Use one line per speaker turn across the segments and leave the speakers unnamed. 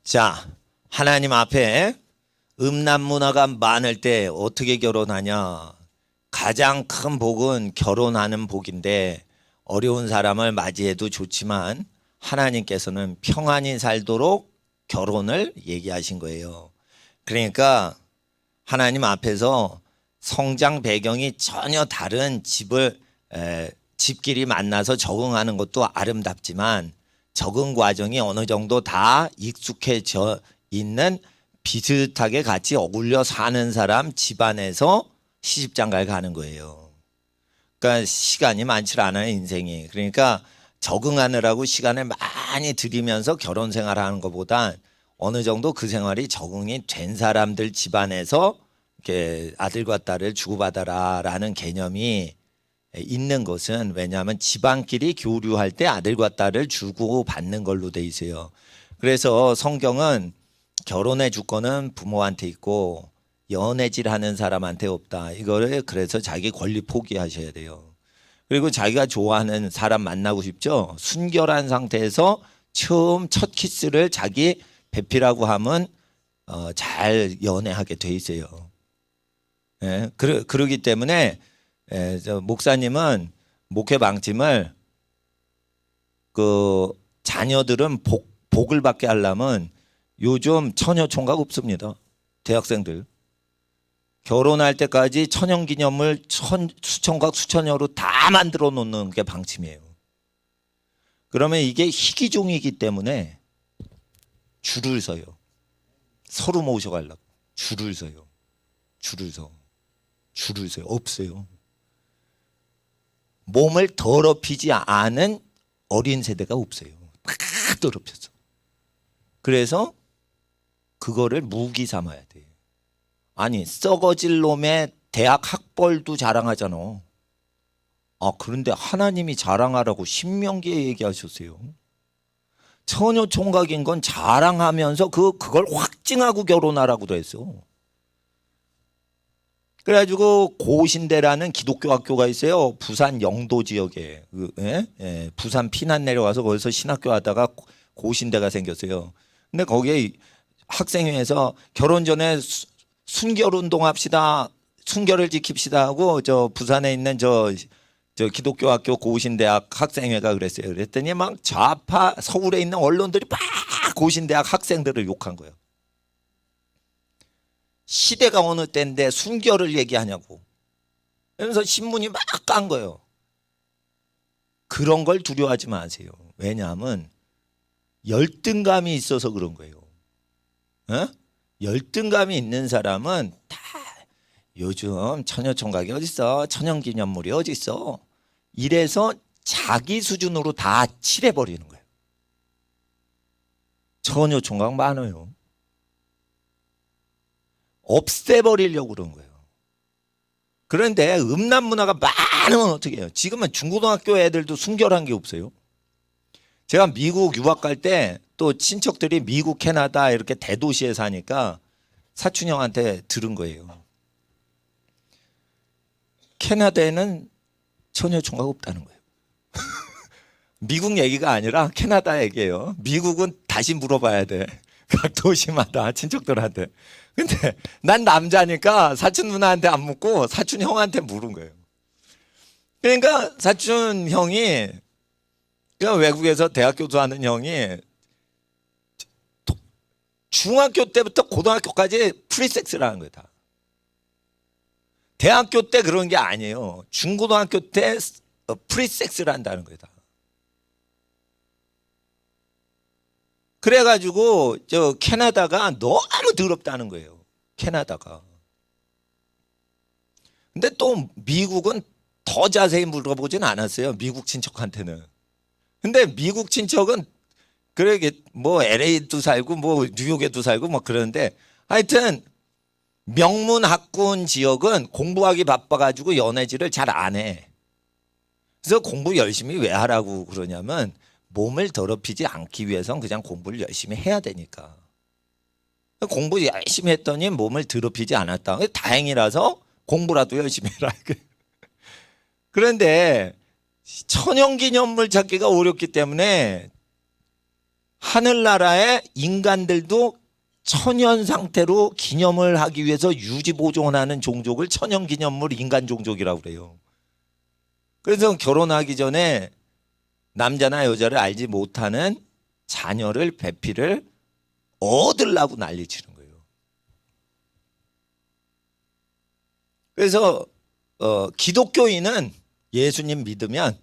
자, 하나님 앞에 음란문화가 많을 때 어떻게 결혼하냐? 가장 큰 복은 결혼하는 복인데 어려운 사람을 맞이해도 좋지만 하나님께서는 평안히 살도록 결혼을 얘기하신 거예요. 그러니까 하나님 앞에서 성장 배경이 전혀 다른 집끼리 만나서 적응하는 것도 아름답지만 적응 과정이 어느 정도 다 익숙해져 있는 비슷하게 같이 어울려 사는 사람 집안에서 시집장가를 가는 거예요. 그러니까 시간이 많지 않아요, 인생이. 그러니까 적응하느라고 시간을 많이 들이면서 결혼 생활하는 것보다 어느 정도 그 생활이 적응이 된 사람들 집안에서 이렇게 아들과 딸을 주고받아라라는 개념이 있는 것은, 왜냐하면 집안끼리 교류할 때 아들과 딸을 주고받는 걸로 돼 있어요. 그래서 성경은 결혼의 주권은 부모한테 있고 연애질하는 사람한테 없다. 이거를 그래서 자기 권리 포기하셔야 돼요. 그리고 자기가 좋아하는 사람 만나고 싶죠? 순결한 상태에서 처음 첫 키스를 자기 배필하고 하면 잘 연애하게 돼 있어요. 예, 그러기 때문에 저 목사님은 목회 방침을 그 자녀들은 복을 받게 하려면 요즘 처녀 총각 없습니다. 대학생들 결혼할 때까지 천연기념물 수총각 수천여로 다 만들어 놓는 게 방침이에요. 그러면 이게 희귀종이기 때문에 줄을 서요. 서로 모셔가려고 줄을 서요. 줄을 서. 없어요. 몸을 더럽히지 않은 어린 세대가 없어요. 다 더럽혔어. 그래서 그거를 무기 삼아야 돼. 아니, 썩어질 놈의 대학 학벌도 자랑하잖아. 아, 그런데 하나님이 자랑하라고 신명기에 얘기하셨어요. 처녀 총각인 건 자랑하면서 그걸 확증하고 결혼하라고도 했어. 그래가지고 고신대라는 기독교 학교가 있어요. 부산 영도 지역에. 부산 피난 내려와서 거기서 신학교 하다가 고신대가 생겼어요. 근데 거기에 학생회에서 결혼 전에 순결운동 합시다. 순결을 지킵시다 하고 저 부산에 있는 저 기독교 학교 고신대학 학생회가 그랬어요. 그랬더니 막 좌파 서울에 있는 언론들이 막 고신대학 학생들을 욕한 거예요. 시대가 어느 때인데 순결을 얘기하냐고. 그래서 신문이 막 깐 거예요. 그런 걸 두려워하지 마세요. 왜냐하면 열등감이 있어서 그런 거예요. 열등감이 있는 사람은 다 요즘 처녀총각이 어딨어, 천연기념물이 어딨어, 이래서 자기 수준으로 다 칠해버리는 거예요. 처녀총각 많아요. 없애버리려고 그런 거예요. 그런데 음란문화가 많으면 어떻게 해요? 지금은 중고등학교 애들도 순결한 게 없어요. 제가 미국 유학 갈 때 또 친척들이 미국, 캐나다 이렇게 대도시에 사니까 사촌 형한테 들은 거예요. 캐나다에는 처녀 총각 없다는 거예요. 미국 얘기가 아니라 캐나다 얘기예요. 미국은 다시 물어봐야 돼. 각 도시마다 친척들한테. 근데 난 남자니까 사촌 누나한테 안 묻고 사촌 형한테 물은 거예요. 그러니까 사촌 형이, 그러니까 외국에서 대학 교수하는 형이 중학교 때부터 고등학교까지 프리섹스라는 거예요. 다. 대학교 때 그런 게 아니에요. 중고등학교 때 프리섹스를 한다는 거예요. 다. 그래가지고 저 캐나다가 너무 더럽다는 거예요. 캐나다가. 근데 또 미국은 더 자세히 물어보진 않았어요. 미국 친척한테는. 근데 미국 친척은 그러게 뭐 LA도 살고 뭐 뉴욕에도 살고 뭐 그러는데, 하여튼 명문학군 지역은 공부하기 바빠가지고 연애질을 잘 안 해. 그래서 공부 열심히 왜 하라고 그러냐면 몸을 더럽히지 않기 위해서는 그냥 공부를 열심히 해야 되니까. 공부 열심히 했더니 몸을 더럽히지 않았다. 다행이라서 공부라도 열심히 해라. 그런데 천연기념물 찾기가 어렵기 때문에 하늘나라의 인간들도 천연 상태로 기념을 하기 위해서 유지 보존하는 종족을 천연 기념물 인간 종족이라고 그래요. 그래서 결혼하기 전에 남자나 여자를 알지 못하는 자녀를 배필을 얻으려고 난리치는 거예요. 그래서 기독교인은 예수님 믿으면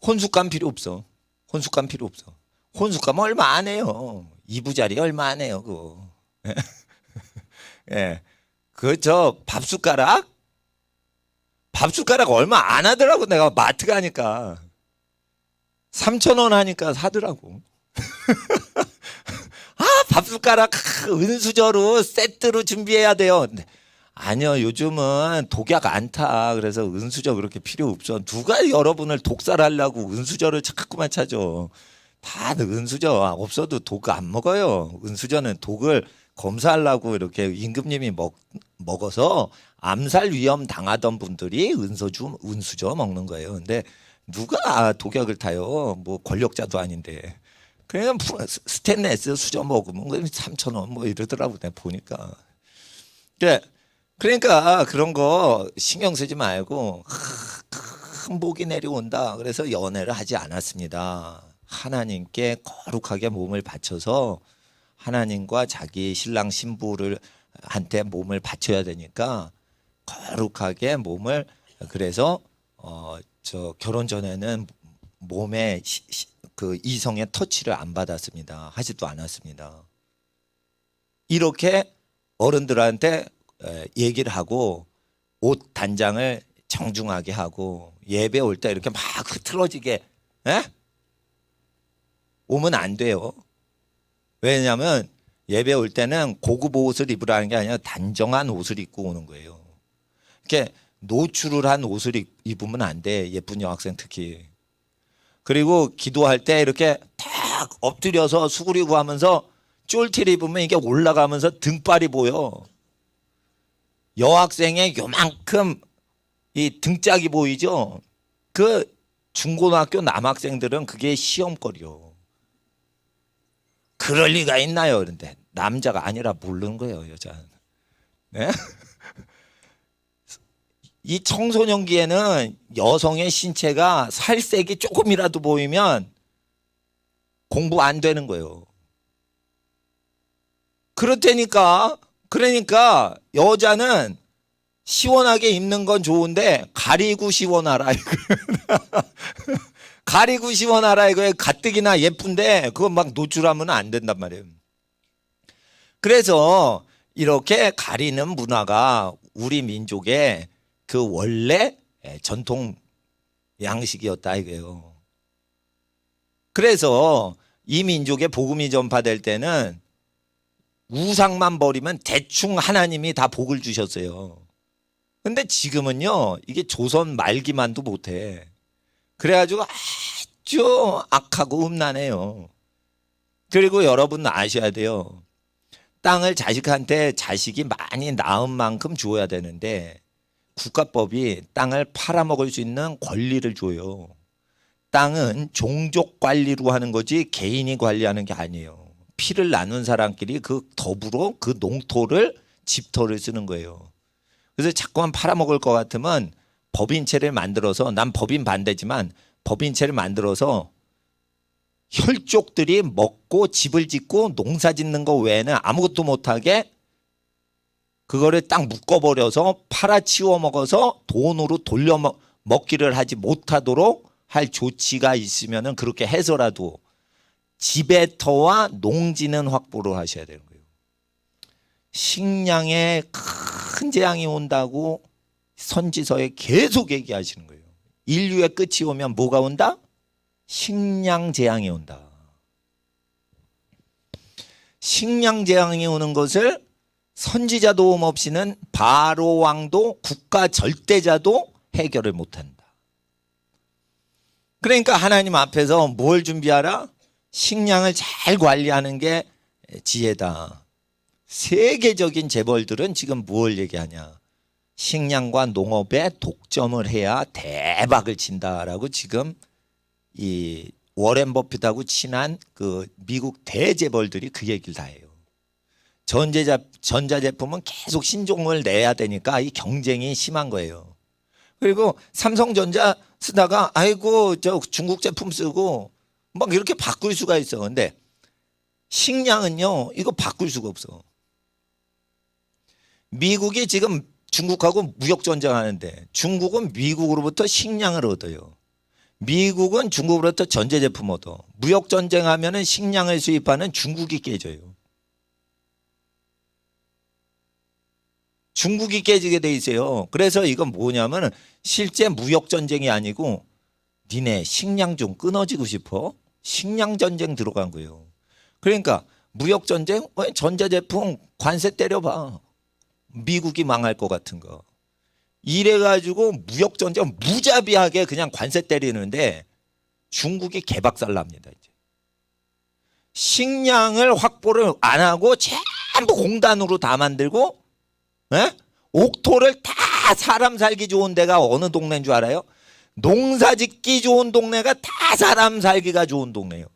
혼숙감 필요 없어. 혼숙감 필요 없어. 혼숙감 얼마 안 해요. 이부자리 얼마 안 해요. 그거. 예. 그 밥숟가락 얼마 안 하더라고. 내가 마트 가니까 3,000원 하니까 사더라고. 아, 밥숟가락 은수저로 세트로 준비해야 돼요. 근데 아니요, 요즘은 독약 안 타. 그래서 은수저 그렇게 필요 없어. 누가 여러분을 독살하려고 은수저를 자꾸만 찾아. 다 은수저 없어도 독 안 먹어요. 은수저는 독을 검사하려고 이렇게 임금님이 먹어서 암살 위험 당하던 분들이 은수저 먹는 거예요. 근데 누가 독약을 타요? 뭐 권력자도 아닌데. 그냥 스테인레스 수저 먹으면 3,000원 뭐 이러더라고. 내가 보니까. 그러니까 그런 거 신경 쓰지 말고 큰 복이 내려온다. 그래서 연애를 하지 않았습니다. 하나님께 거룩하게 몸을 바쳐서 하나님과 자기 신랑 신부를 한테 몸을 바쳐야 되니까 거룩하게 몸을, 그래서 결혼 전에는 몸에 그 이성의 터치를 안 받았습니다. 하지도 않았습니다. 이렇게 어른들한테 얘기를 하고 옷 단장을 정중하게 하고 예배 올 때 이렇게 막 흐트러지게 오면 안 돼요. 왜냐하면 예배 올 때는 고급 옷을 입으라는 게 아니라 단정한 옷을 입고 오는 거예요. 이렇게 노출을 한 옷을 입으면 안 돼. 예쁜 여학생 특히. 그리고 기도할 때 이렇게 탁 엎드려서 수그리고 하면서 쫄티를 입으면 이게 올라가면서 등발이 보여. 여학생의 요만큼 이 등짝이 보이죠? 그 중고등학교 남학생들은 그게 시험거리요. 그럴 리가 있나요? 그런데 남자가 아니라 모르는 거예요, 여자는. 네? 이 청소년기에는 여성의 신체가 살색이 조금이라도 보이면 공부 안 되는 거예요. 그렇다니까. 그러니까 여자는 시원하게 입는 건 좋은데 가리고 시원하라. 가리고 시원하라. 이거 가뜩이나 예쁜데 그거 막 노출하면 안 된단 말이에요. 그래서 이렇게 가리는 문화가 우리 민족의 그 원래 전통 양식이었다 이거예요. 그래서 이 민족의 복음이 전파될 때는 우상만 버리면 대충 하나님이 다 복을 주셨어요. 근데 지금은요, 이게 조선 말기만도 못해. 그래가지고 아주 악하고 음란해요. 그리고 여러분 아셔야 돼요. 땅을 자식한테 자식이 많이 낳은 만큼 줘야 되는데 국가법이 땅을 팔아먹을 수 있는 권리를 줘요. 땅은 종족 관리로 하는 거지 개인이 관리하는 게 아니에요. 피를 나눈 사람끼리 그 더불어 그 농토를 집터를 쓰는 거예요. 그래서 자꾸만 팔아먹을 것 같으면 법인체를 만들어서, 난 법인 반대지만 법인체를 만들어서 혈족들이 먹고 집을 짓고 농사 짓는 거 외에는 아무것도 못하게 그거를 딱 묶어버려서 팔아치워 먹어서 돈으로 돌려 먹기를 하지 못하도록 할 조치가 있으면 그렇게 해서라도 지배터와 농지는 확보를 하셔야 되는 거예요. 식량에 큰 재앙이 온다고 선지서에 계속 얘기하시는 거예요. 인류의 끝이 오면 뭐가 온다? 식량 재앙이 온다. 식량 재앙이 오는 것을 선지자 도움 없이는 바로 왕도 국가 절대자도 해결을 못한다. 그러니까 하나님 앞에서 뭘 준비하라? 식량을 잘 관리하는 게 지혜다. 세계적인 재벌들은 지금 뭘 얘기하냐? 식량과 농업에 독점을 해야 대박을 친다라고 지금 이 워렌 버핏하고 친한 그 미국 대재벌들이 그 얘기를 다 해요. 전자제품은 계속 신종을 내야 되니까 이 경쟁이 심한 거예요. 그리고 삼성전자 쓰다가 아이고 저 중국 제품 쓰고 막 이렇게 바꿀 수가 있어. 근데 식량은요 이거 바꿀 수가 없어. 미국이 지금 중국하고 무역 전쟁하는데 중국은 미국으로부터 식량을 얻어요. 미국은 중국으로부터 전자제품 얻어. 무역 전쟁하면은 식량을 수입하는 중국이 깨져요. 중국이 깨지게 돼 있어요. 그래서 이건 뭐냐면 실제 무역 전쟁이 아니고 니네 식량 좀 끊어지고 싶어? 식량 전쟁 들어간 거예요. 그러니까 무역 전쟁, 전자제품 관세 때려봐. 미국이 망할 것 같은 거. 이래가지고 무역 전쟁 무자비하게 그냥 관세 때리는데 중국이 개박살 납니다. 이제. 식량을 확보를 안 하고 전부 공단으로 다 만들고, 에? 옥토를 다 사람 살기 좋은 데가 어느 동네인 줄 알아요? 농사 짓기 좋은 동네가 다 사람 살기가 좋은 동네예요.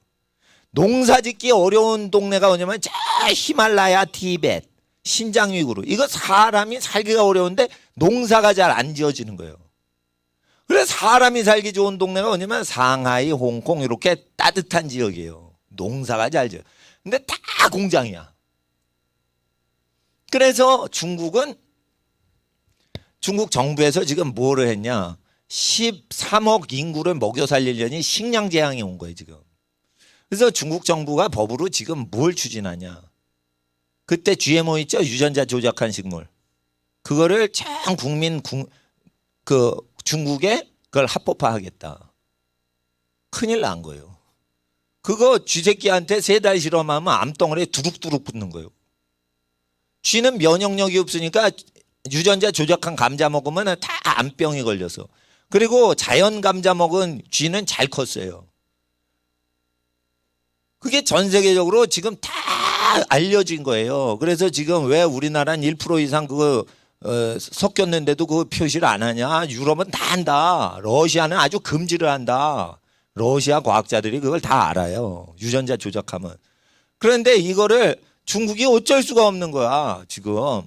농사 짓기 어려운 동네가 뭐냐면 저 히말라야, 티벳, 신장 위구르. 이거 사람이 살기가 어려운데 농사가 잘 안 지어지는 거예요. 그래서 사람이 살기 좋은 동네가 뭐냐면 상하이, 홍콩 이렇게 따뜻한 지역이에요. 농사가 잘 지어. 근데 다 공장이야. 그래서 중국 정부에서 지금 뭐를 했냐? 13억 인구를 먹여 살리려니 식량 재앙이 온 거예요, 지금. 그래서 중국 정부가 법으로 지금 뭘 추진하냐? 그때 GMO 있죠? 유전자 조작한 식물. 그거를 전 중국에 그걸 합법화하겠다. 큰일 난 거예요. 그거 쥐새끼한테 3달 실험하면 암덩어리에 두룩두룩 붙는 거예요. 쥐는 면역력이 없으니까 유전자 조작한 감자 먹으면 다 암병이 걸려서. 그리고 자연 감자 먹은 쥐는 잘 컸어요. 그게 전 세계적으로 지금 다 알려진 거예요. 그래서 지금 왜 우리나라는 1% 이상 그거 섞였는데도 그 표시를 안 하냐? 유럽은 다 한다. 러시아는 아주 금지를 한다. 러시아 과학자들이 그걸 다 알아요. 유전자 조작하면. 그런데 이거를 중국이 어쩔 수가 없는 거야, 지금.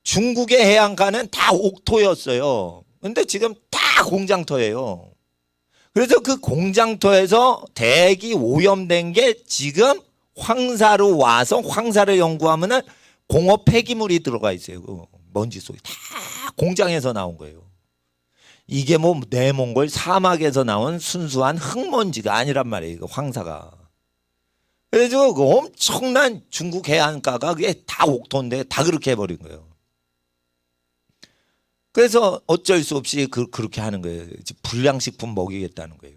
중국의 해안가는 다 옥토였어요. 근데 지금 다 공장터예요. 그래서 그 공장터에서 대기 오염된 게 지금 황사로 와서 황사를 연구하면은 공업 폐기물이 들어가 있어요. 그 먼지 속에 다 공장에서 나온 거예요. 이게 뭐 내몽골 사막에서 나온 순수한 흙먼지가 아니란 말이에요. 이거 황사가. 그래서 그 엄청난 중국 해안가가 그게 다 옥토인데 다 그렇게 해버린 거예요. 그래서 어쩔 수 없이 그렇게 하는 거예요. 불량식품 먹이겠다는 거예요.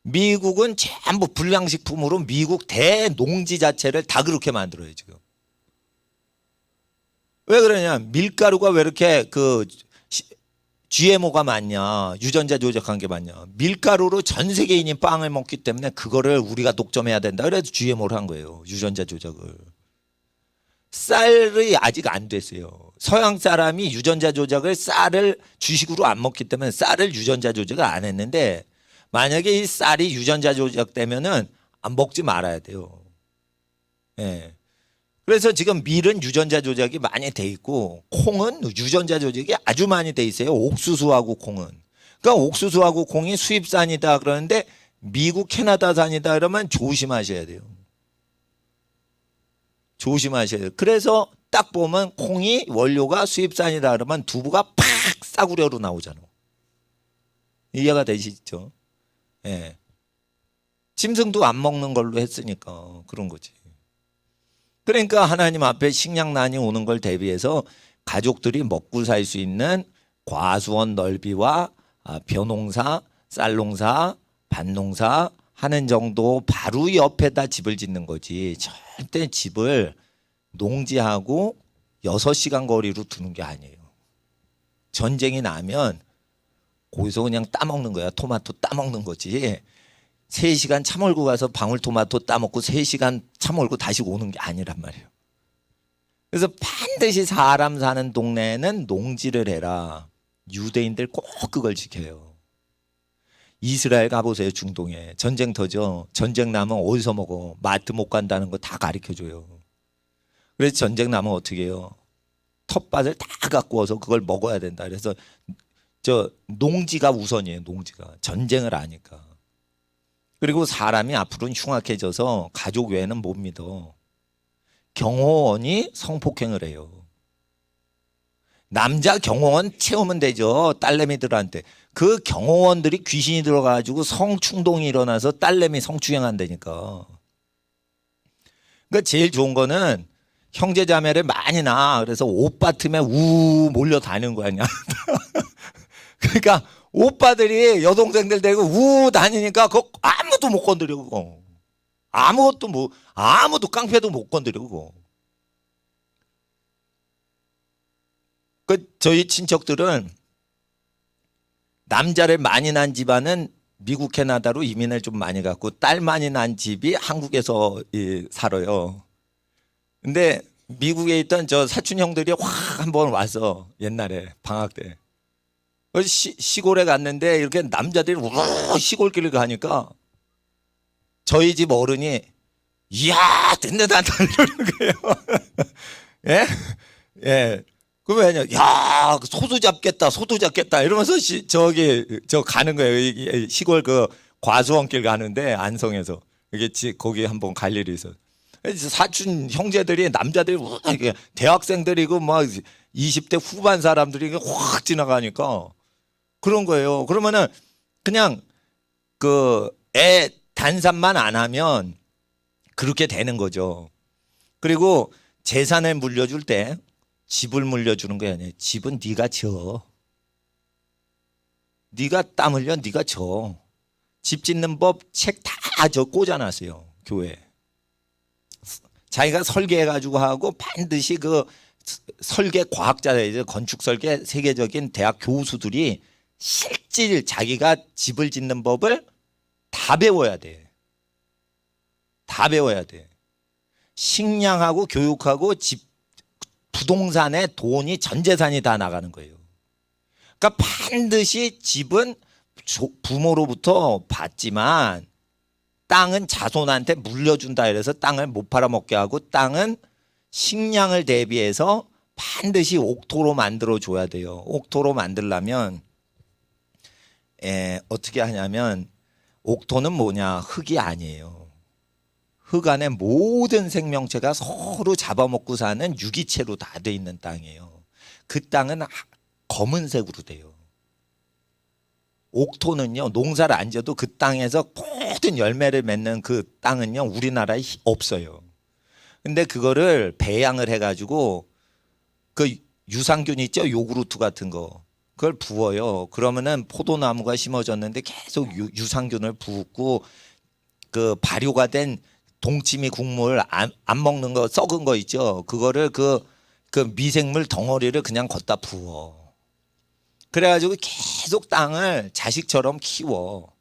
미국은 전부 불량식품으로 미국 대농지 자체를 다 그렇게 만들어요, 지금. 왜 그러냐? 밀가루가 왜 이렇게 GMO가 많냐? 유전자 조작한 게 많냐? 밀가루로 전 세계인이 빵을 먹기 때문에 그거를 우리가 독점해야 된다. 그래서 GMO를 한 거예요. 유전자 조작을. 쌀이 아직 안 됐어요. 서양 사람이 유전자 조작을 쌀을 주식으로 안 먹기 때문에 쌀을 유전자 조작을 안 했는데 만약에 이 쌀이 유전자 조작되면은 안 먹지 말아야 돼요. 예. 그래서 지금 밀은 유전자 조작이 많이 돼 있고 콩은 유전자 조작이 아주 많이 돼 있어요. 옥수수하고 콩은. 그러니까 옥수수하고 콩이 수입산이다 그러는데 미국 캐나다산이다 그러면 조심하셔야 돼요. 조심하셔야 돼요. 그래서 딱 보면 콩이 원료가 수입산이다 그러면 두부가 팍 싸구려로 나오잖아. 이해가 되시죠? 예. 짐승도 안 먹는 걸로 했으니까 그런 거지. 그러니까 하나님 앞에 식량난이 오는 걸 대비해서 가족들이 먹고 살 수 있는 과수원 넓이와 벼농사, 쌀농사, 밭농사 하는 정도 바로 옆에다 집을 짓는 거지. 절대 집을 농지하고 6시간 거리로 두는 게 아니에요. 전쟁이 나면 거기서 그냥 따먹는 거야. 토마토 따먹는 거지. 3시간 차 몰고 가서 방울토마토 따먹고 3시간 차 몰고 다시 오는 게 아니란 말이에요. 그래서 반드시 사람 사는 동네에는 농지를 해라. 유대인들 꼭 그걸 지켜요. 이스라엘 가보세요. 중동에 전쟁터죠. 전쟁 나면 어디서 먹어? 마트 못 간다는 거 다 가르쳐줘요. 그래서 전쟁 나면 어떻게 해요? 텃밭을 다 갖고 와서 그걸 먹어야 된다. 그래서 저 농지가 우선이에요. 농지가 전쟁을 아니까. 그리고 사람이 앞으로는 흉악해져서 가족 외에는 못 믿어. 경호원이 성폭행을 해요. 남자 경호원 채우면 되죠. 딸내미들한테. 그 경호원들이 귀신이 들어가지고 성충동이 일어나서 딸내미 성추행한다니까. 그러니까 제일 좋은 거는 형제 자매를 많이 낳아. 그래서 오빠 틈에 우 몰려다니는 거 아니야. 그러니까 오빠들이 여동생들 데리고 우 다니니까 그거 아무도 못 건드리고 아무도 깡패도 못 건드리고. 그 저희 친척들은 남자를 많이 낳은 집안은 미국 캐나다로 이민을 좀 많이 갔고 딸 많이 낳은 집이 한국에서 살아요. 근데 미국에 있던 저 사촌 형들이 확 한번 와서 옛날에 방학 때 시골에 갔는데 이렇게 남자들이 시골길을 가니까 저희 집 어른이 이야 든든하다 이러는 거예요. 예? 예. 그러면 야 소도 잡겠다 이러면서 저 가는 거예요. 이 시골 그 과수원길 가는데 안성에서 이게 거기 한번 갈 일이 있어. 사촌 형제들이 남자들이 대학생들이고 막 20대 후반 사람들이 확 지나가니까 그런 거예요. 그러면은 그냥 그 애 단산만 안 하면 그렇게 되는 거죠. 그리고 재산을 물려줄 때 집을 물려주는 게 아니에요. 집은 네가 져. 네가 땀 흘려 네가 져. 집 짓는 법 책 다 저 꽂아놨어요. 교회. 자기가 설계해가지고 하고 반드시 그 설계 과학자들, 건축 설계 세계적인 대학 교수들이 실질 자기가 집을 짓는 법을 다 배워야 돼. 다 배워야 돼. 식량하고 교육하고 집 부동산에 돈이 전 재산이 다 나가는 거예요. 그러니까 반드시 집은 부모로부터 받지만 땅은 자손한테 물려준다 이래서 땅을 못 팔아먹게 하고 땅은 식량을 대비해서 반드시 옥토로 만들어 줘야 돼요. 옥토로 만들려면 어떻게 하냐면 옥토는 뭐냐? 흙이 아니에요. 흙 안에 모든 생명체가 서로 잡아먹고 사는 유기체로 다 돼 있는 땅이에요. 그 땅은 검은색으로 돼요. 옥토는요, 농사를 안 지어도 그 땅에서 모든 열매를 맺는 그 땅은요, 우리나라에 없어요. 근데 그거를 배양을 해가지고 그 유산균 있죠? 요구르트 같은 거. 그걸 부어요. 그러면은 포도나무가 심어졌는데 계속 유산균을 붓고 그 발효가 된 동치미 국물 안 먹는 거 썩은 거 있죠. 그거를 그 미생물 덩어리를 그냥 걷다 부어. 그래가지고 계속 땅을 자식처럼 키워.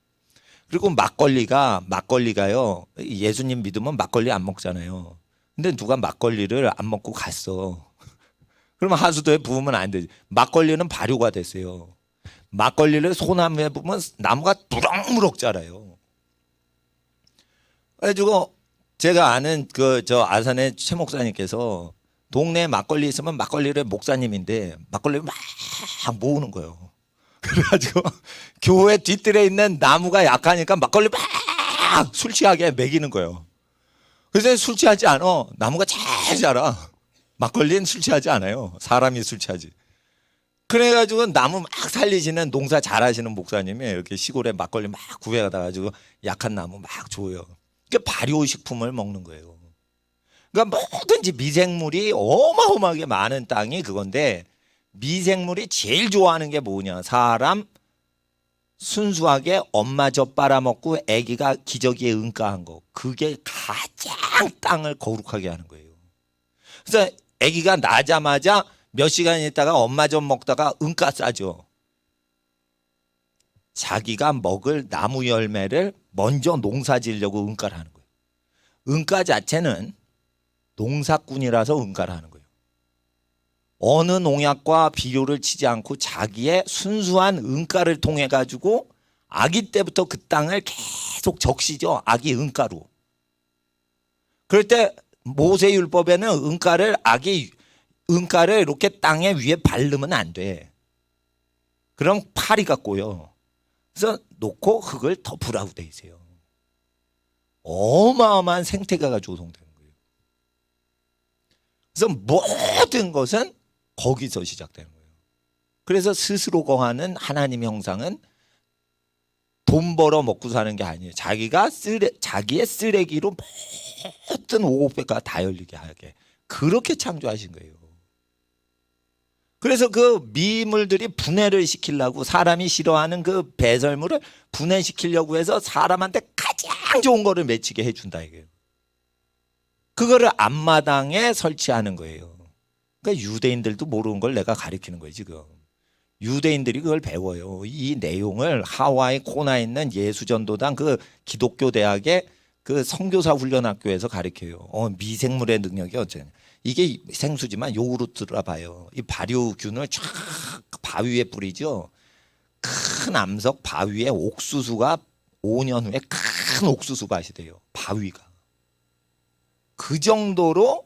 그리고 막걸리가요. 예수님 믿으면 막걸리 안 먹잖아요. 근데 누가 막걸리를 안 먹고 갔어. 그러면 하수도에 부으면 안 되지. 막걸리는 발효가 됐어요. 막걸리를 소나무에 부으면 나무가 무럭무럭 자라요. 그래가지고 제가 아는 저 아산의 최 목사님께서 동네에 막걸리 있으면 막걸리를 목사님인데 막걸리를 막 모으는 거예요. 그래가지고 교회 뒷뜰에 있는 나무가 약하니까 막걸리 막 술 취하게 먹이는 거예요. 그래서 술 취하지 않아. 나무가 잘 자라. 막걸리는 술 취하지 않아요. 사람이 술 취하지. 그래가지고 나무 막 살리시는 농사 잘하시는 목사님이 이렇게 시골에 막걸리 막 구해가다 가지고 약한 나무 막 줘요. 그러니까 발효식품을 먹는 거예요. 그러니까 뭐든지 미생물이 어마어마하게 많은 땅이 그건데 미생물이 제일 좋아하는 게 뭐냐? 사람 순수하게 엄마 젖 빨아먹고 아기가 기저귀에 응가한 거. 그게 가장 땅을 거룩하게 하는 거예요. 그래서 아기가 나자마자 몇 시간 있다가 엄마 젖 먹다가 응가 싸죠. 자기가 먹을 나무 열매를 먼저 농사 지으려고 응가를 하는 거예요. 응가 자체는 농사꾼이라서 응가를 하는 거예요. 어느 농약과 비료를 치지 않고 자기의 순수한 응가를 통해 가지고 아기 때부터 그 땅을 계속 적시죠. 아기 은가로. 그럴 때 모세율법에는 은가를 이렇게 땅에 위에 바르면 안 돼. 그럼 파리가 꼬여. 그래서 놓고 흙을 덮으라고 돼 있어요. 어마어마한 생태계가 조성되는 거예요. 그래서 모든 것은 거기서 시작되는 거예요. 그래서 스스로 거하는 하나님의 형상은 돈 벌어 먹고 사는 게 아니에요. 자기의 쓰레기로 모든 오곡배가 다 열리게 하게 그렇게 창조하신 거예요. 그래서 그 미물들이 분해를 시키려고 사람이 싫어하는 그 배설물을 분해시키려고 해서 사람한테 가장 좋은 거를 맺히게 해준다 이거예요. 그거를 앞마당에 설치하는 거예요. 그러니까 유대인들도 모르는 걸 내가 가르치는 거예요 지금. 유대인들이 그걸 배워요. 이 내용을 하와이 코나에 있는 예수전도당 그 기독교 대학의 그 선교사 훈련학교에서 가르쳐요. 미생물의 능력이 어쩌냐. 이게 생수지만 요구르트라 봐요. 이 발효균을 쫙 바위에 뿌리죠. 큰 암석 바위에 옥수수가 5년 후에 큰 옥수수밭이 돼요. 바위가. 그 정도로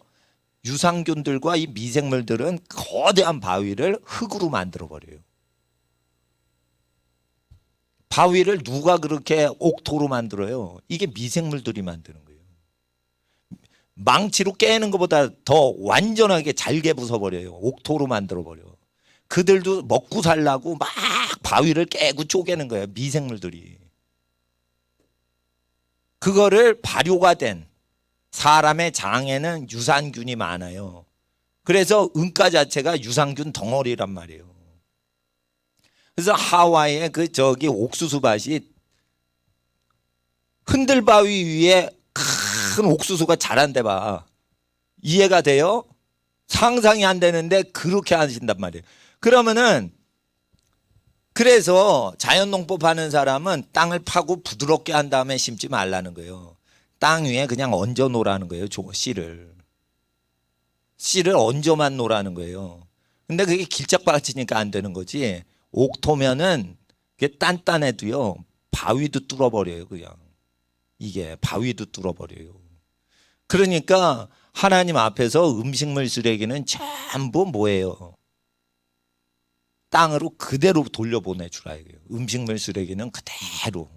유산균들과 이 미생물들은 거대한 바위를 흙으로 만들어버려요. 바위를 누가 그렇게 옥토로 만들어요? 이게 미생물들이 만드는 거예요. 망치로 깨는 것보다 더 완전하게 잘게 부숴버려요. 옥토로 만들어버려. 그들도 먹고 살라고 막 바위를 깨고 쪼개는 거예요. 미생물들이. 그거를 발효가 된 사람의 장에는 유산균이 많아요. 그래서 은가 자체가 유산균 덩어리란 말이에요. 그래서 하와이의 옥수수밭이 흔들바위 위에 큰 옥수수가 자란데 봐. 이해가 돼요? 상상이 안 되는데 그렇게 하신단 말이에요. 그러면은 그래서 자연농법 하는 사람은 땅을 파고 부드럽게 한 다음에 심지 말라는 거예요. 땅 위에 그냥 얹어 놓으라는 거예요. 씨를 얹어만 놓으라는 거예요. 근데 그게 길짝박치니까 안 되는 거지. 옥토면은 그게 단단해도요. 바위도 뚫어버려요. 그냥. 이게 바위도 뚫어버려요. 그러니까 하나님 앞에서 음식물 쓰레기는 전부 뭐예요? 땅으로 그대로 돌려보내주라 이거예요. 음식물 쓰레기는 그대로.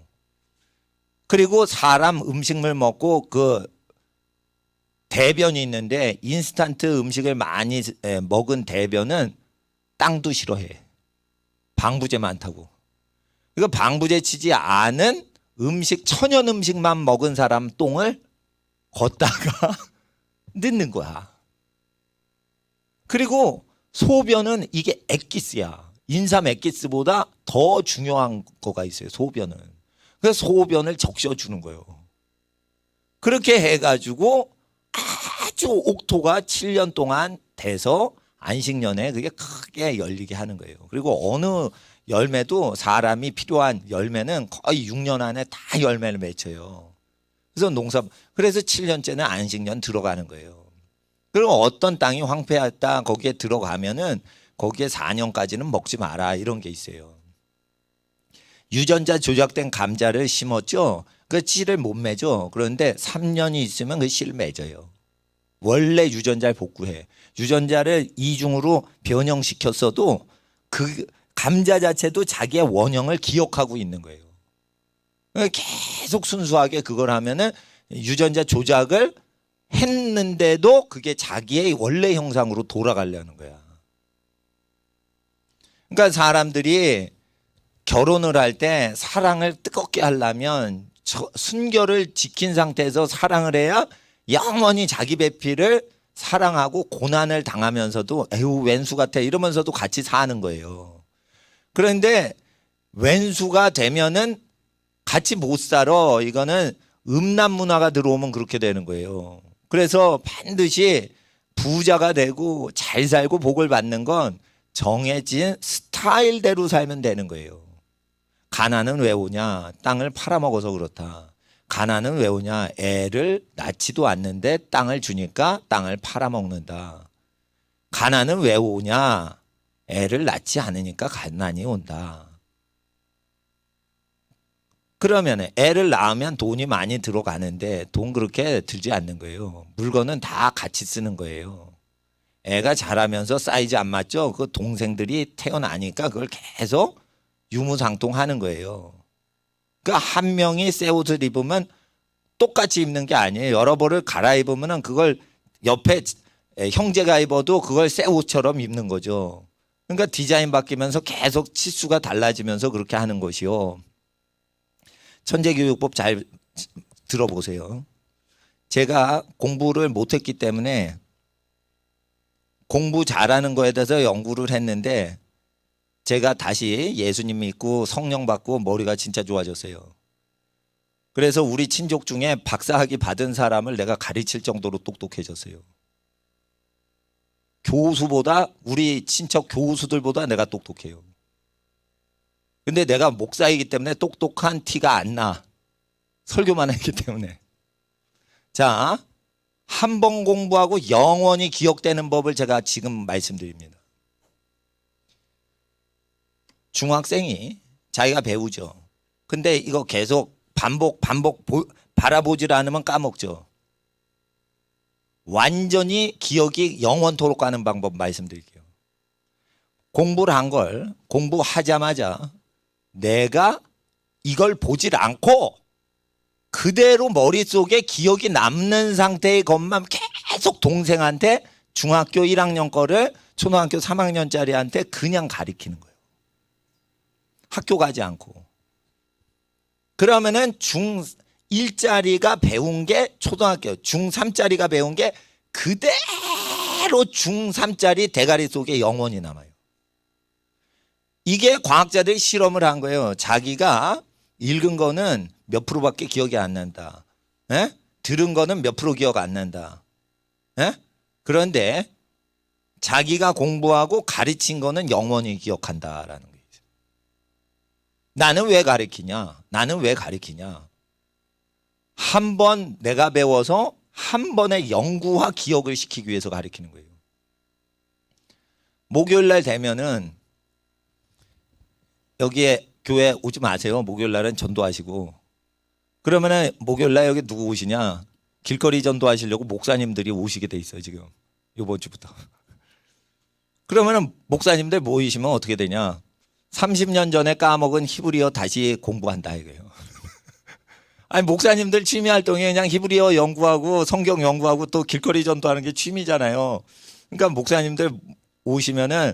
그리고 사람 음식물 먹고 그 대변이 있는데 인스턴트 음식을 많이 먹은 대변은 땅도 싫어해. 방부제 많다고. 이거 방부제 치지 않은 천연 음식만 먹은 사람 똥을 걷다가 넣는 거야. 그리고 소변은 이게 엑기스야. 인삼 엑기스보다 더 중요한 거가 있어요. 소변은. 그래서 소변을 적셔주는 거예요. 그렇게 해가지고 아주 옥토가 7년 동안 돼서 안식년에 그게 크게 열리게 하는 거예요. 그리고 어느 열매도 사람이 필요한 열매는 거의 6년 안에 다 열매를 맺혀요. 그래서 7년째는 안식년 들어가는 거예요. 그리고 어떤 땅이 황폐했다 거기에 들어가면은 거기에 4년까지는 먹지 마라 이런 게 있어요. 유전자 조작된 감자를 심었죠. 그 씨를 못 맺어. 그런데 3년이 있으면 그 씨를 맺어요. 원래 유전자를 복구해. 유전자를 이중으로 변형시켰어도 그 감자 자체도 자기의 원형을 기억하고 있는 거예요. 계속 순수하게 그걸 하면은 유전자 조작을 했는데도 그게 자기의 원래 형상으로 돌아가려는 거야. 그러니까 사람들이 결혼을 할 때 사랑을 뜨겁게 하려면 순결을 지킨 상태에서 사랑을 해야 영원히 자기 배필을 사랑하고 고난을 당하면서도 에휴 왼수 같아 이러면서도 같이 사는 거예요. 그런데 왼수가 되면은 같이 못 살아. 이거는 음란 문화가 들어오면 그렇게 되는 거예요. 그래서 반드시 부자가 되고 잘 살고 복을 받는 건 정해진 스타일대로 살면 되는 거예요. 가난은 왜 오냐? 땅을 팔아먹어서 그렇다. 가난은 왜 오냐? 애를 낳지도 않는데 땅을 주니까 땅을 팔아먹는다. 가난은 왜 오냐? 애를 낳지 않으니까 가난이 온다. 그러면 애를 낳으면 돈이 많이 들어가는데 돈 그렇게 들지 않는 거예요. 물건은 다 같이 쓰는 거예요. 애가 자라면서 사이즈 안 맞죠? 그 동생들이 태어나니까 그걸 계속 유무상통하는 거예요. 그러니까 한 명이 새 옷을 입으면 똑같이 입는 게 아니에요. 여러 벌을 갈아입으면 그걸 옆에 형제가 입어도 그걸 새 옷처럼 입는 거죠. 그러니까 디자인 바뀌면서 계속 치수가 달라지면서 그렇게 하는 것이요. 천재교육법 잘 들어보세요. 제가 공부를 못했기 때문에 공부 잘하는 거에 대해서 연구를 했는데 제가 다시 예수님 믿고 성령 받고 머리가 진짜 좋아졌어요. 그래서 우리 친족 중에 박사학위 받은 사람을 내가 가르칠 정도로 똑똑해졌어요. 교수보다 우리 친척 교수들보다 내가 똑똑해요. 근데 내가 목사이기 때문에 똑똑한 티가 안 나. 설교만 했기 때문에. 자, 한 번 공부하고 영원히 기억되는 법을 제가 지금 말씀드립니다. 중학생이 자기가 배우죠. 근데 이거 계속 반복 바라보질 않으면 까먹죠. 완전히 기억이 영원토록 가는 방법 말씀드릴게요. 공부를 한 걸 공부하자마자 내가 이걸 보질 않고 그대로 머릿속에 기억이 남는 상태의 것만 계속 동생한테 중학교 1학년 거를 초등학교 3학년짜리한테 그냥 가리키는 거예요. 학교 가지 않고. 그러면은 중1짜리가 배운 게 초등학교, 중3짜리가 배운 게 그대로 중3짜리 대가리 속에 영원히 남아요. 이게 과학자들이 실험을 한 거예요. 자기가 읽은 거는 몇 프로밖에 기억이 안 난다. 에? 들은 거는 몇 프로 기억 안 난다. 에? 그런데 자기가 공부하고 가르친 거는 영원히 기억한다라는 거예요. 나는 왜 가르치냐? 나는 왜 가르치냐? 한 번 내가 배워서 한 번의 연구와 기억을 시키기 위해서 가르치는 거예요. 목요일 날 되면은 여기에 교회 오지 마세요. 목요일 날은 전도하시고. 그러면은 목요일 날 여기 누구 오시냐? 길거리 전도하시려고 목사님들이 오시게 돼 있어요, 지금. 이번 주부터. 그러면은 목사님들 모이시면 어떻게 되냐? 30년 전에 까먹은 히브리어 다시 공부한다 이거예요. 아니 목사님들 취미 활동이 그냥 히브리어 연구하고 성경 연구하고 또 길거리 전도하는 게 취미잖아요. 그러니까 목사님들 오시면은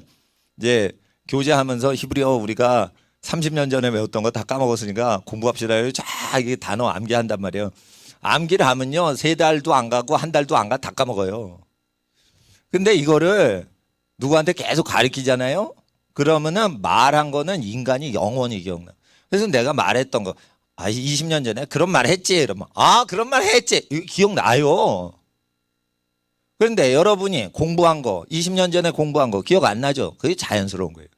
이제 교제하면서 히브리어 우리가 30년 전에 배웠던 거 다 까먹었으니까 공부합시다. 쫙 이게 단어 암기한단 말이에요. 암기를 하면요 3달도 안 가고 1달도 안 가 다 까먹어요. 근데 이거를 누구한테 계속 가르치잖아요. 그러면은 말한 거는 인간이 영원히 기억나. 그래서 내가 말했던 거, 20년 전에 그런 말 했지. 이러면, 그런 말 했지. 기억나요. 그런데 여러분이 공부한 거, 20년 전에 공부한 거 기억 안 나죠? 그게 자연스러운 거예요.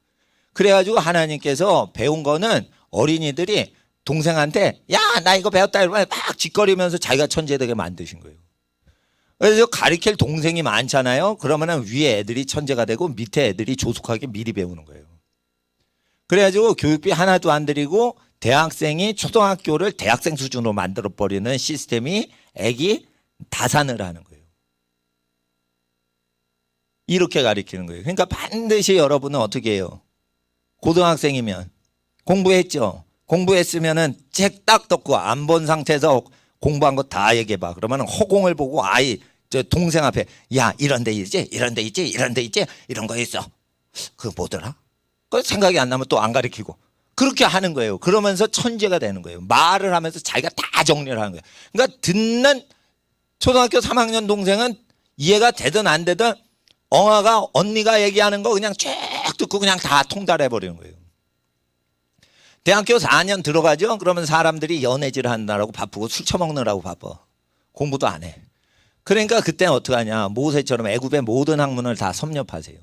그래가지고 하나님께서 배운 거는 어린이들이 동생한테, 야, 나 이거 배웠다. 이러면 막 짓거리면서 자기가 천재되게 만드신 거예요. 그래서 가르칠 동생이 많잖아요. 그러면은 위에 애들이 천재가 되고 밑에 애들이 조숙하게 미리 배우는 거예요. 그래가지고 교육비 하나도 안 들이고 대학생이 초등학교를 대학생 수준으로 만들어버리는 시스템이 애기 다산을 하는 거예요. 이렇게 가르치는 거예요. 그러니까 반드시 여러분은 어떻게 해요? 고등학생이면 공부했죠. 공부했으면은 책 딱 덮고 안 본 상태에서 공부한 거 다 얘기해봐. 그러면 허공을 보고 저 동생 앞에 야 이런 데 있지 이런 데 있지 이런 데 있지 이런 거 있어. 그거 뭐더라? 그 생각이 안 나면 또 안 가르치고 그렇게 하는 거예요. 그러면서 천재가 되는 거예요. 말을 하면서 자기가 다 정리를 하는 거예요. 그러니까 듣는 초등학교 3학년 동생은 이해가 되든 안 되든 엉아가 언니가 얘기하는 거 그냥 쭉 듣고 그냥 다 통달해 버리는 거예요. 대학교 4년 들어가죠. 그러면 사람들이 연애질 한다라고 바쁘고 술 처먹느라고 바빠. 공부도 안 해. 그러니까 그때는 어떻게 하냐. 모세처럼 애굽의 모든 학문을 다 섭렵하세요.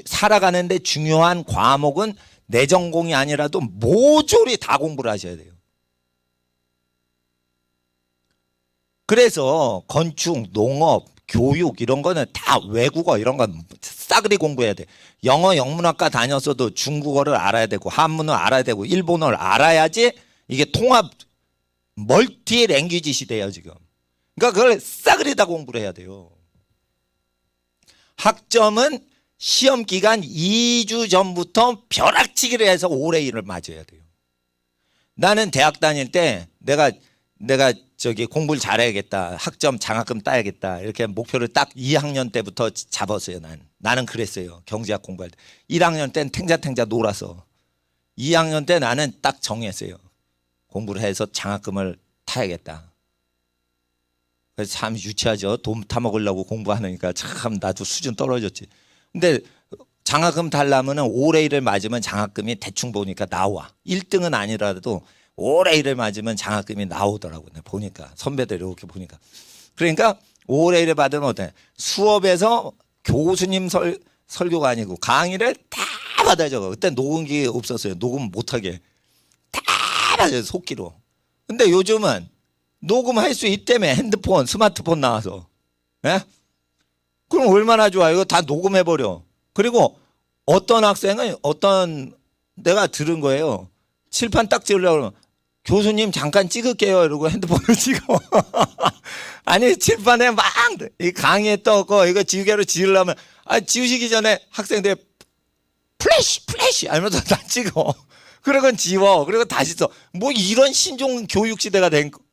살아가는데 중요한 과목은 내 전공이 아니라도 모조리 다 공부를 하셔야 돼요. 그래서 건축, 농업, 교육 이런 거는 다 외국어 이런 건 싸그리 공부해야 돼. 영어 영문학과 다녔어도 중국어를 알아야 되고 한문을 알아야 되고 일본어를 알아야지 이게 통합 멀티 랭귀지 시대예요 지금. 그러니까 그걸 싸그리 다 공부를 해야 돼요. 학점은 시험 기간 2주 전부터 벼락치기를 해서 올해 일을 맞아야 돼요. 나는 대학 다닐 때 내가 저기 공부를 잘해야겠다. 학점 장학금 따야겠다. 이렇게 목표를 딱 2학년 때부터 잡았어요. 나는 그랬어요. 경제학 공부할 때. 1학년 때는 탱자탱자 놀아서. 2학년 때 나는 딱 정했어요. 공부를 해서 장학금을 타야겠다. 그래서 참 유치하죠. 돈 타먹으려고 공부하니까 참 나도 수준 떨어졌지. 근데 장학금 달라면 올해 일을 맞으면 장학금이 대충 보니까 나와. 1등은 아니라도 올해 일을 맞으면 장학금이 나오더라고요. 보니까 선배들 이렇게 보니까. 그러니까 올해 일을 받으면 어때? 수업에서 교수님 설교가 아니고 강의를 다 받아 적어. 그때 녹음기 없었어요. 녹음 못하게. 다 받아요. 속기로. 근데 요즘은 녹음할 수 있다며. 핸드폰, 스마트폰 나와서. 예? 그럼 얼마나 좋아. 이거 다 녹음해버려. 그리고 어떤 학생은 내가 들은 거예요. 칠판 딱 찍으려고 그러면 교수님 잠깐 찍을게요. 이러고 핸드폰을 찍어. 아니 칠판에 막 이 강의에 떠고 이거 지우개로 지으려면 지우시기 전에 학생들 플래시 하면서 다 찍어. 그러고 지워. 그리고 다시 써. 뭐 이런 신종 교육 시대가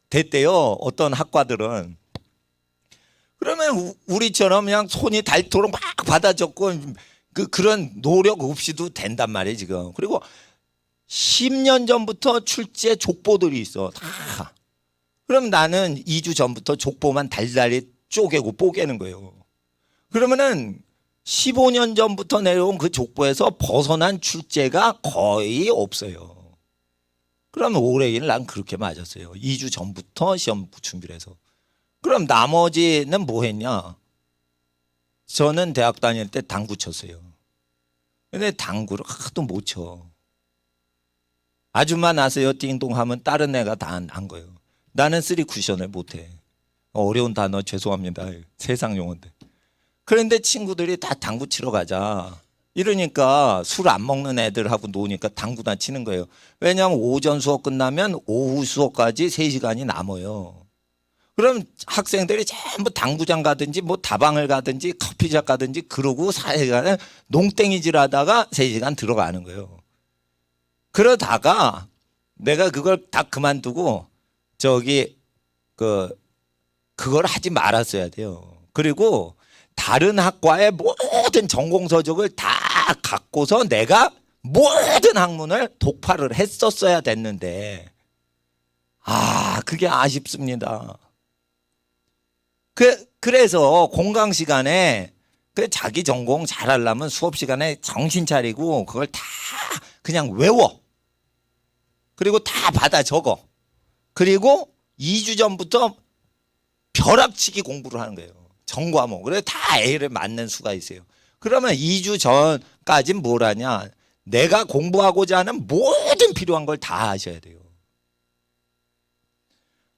됐대요. 어떤 학과들은. 그러면 우리처럼 그냥 손이 닳도록 막 받아 적고 그런 노력 없이도 된단 말이에요 지금. 그리고 10년 전부터 출제 족보들이 있어 다. 그럼 나는 2주 전부터 족보만 달달이 쪼개고 뽀개는 거예요. 그러면은 15년 전부터 내려온 그 족보에서 벗어난 출제가 거의 없어요. 그러면 올해 일 난 그렇게 맞았어요. 2주 전부터 시험 준비를 해서. 그럼 나머지는 뭐 했냐? 저는 대학 다닐 때 당구 쳤어요. 근데 당구를 하도 못 쳐. 아줌마 나세요 띵동 하면 다른 애가 다 한 거예요. 나는 쓰리 쿠션을 못해. 어려운 단어 죄송합니다. 세상 용어인데. 그런데 친구들이 다 당구 치러 가자. 이러니까 술 안 먹는 애들하고 노니까 당구나 치는 거예요. 왜냐하면 오전 수업 끝나면 오후 수업까지 3시간이 남아요. 그럼 학생들이 전부 당구장 가든지 뭐 다방을 가든지 커피숍 가든지 그러고 4시간을 농땡이질 하다가 3시간 들어가는 거예요. 그러다가 내가 그걸 다 그만두고 그걸 하지 말았어야 돼요. 그리고 다른 학과의 모든 전공 서적을 다 갖고서 내가 모든 학문을 독파를 했었어야 됐는데 그게 아쉽습니다. 그래서 공강 시간에 자기 전공 잘하려면 수업 시간에 정신 차리고 그걸 다 그냥 외워. 그리고 다 받아 적어. 그리고 2주 전부터 벼락치기 공부를 하는 거예요. 전 과목. 그래서 다 A를 맞는 수가 있어요. 그러면 2주 전까지는 뭘 하냐? 내가 공부하고자 하는 모든 필요한 걸 다 하셔야 돼요.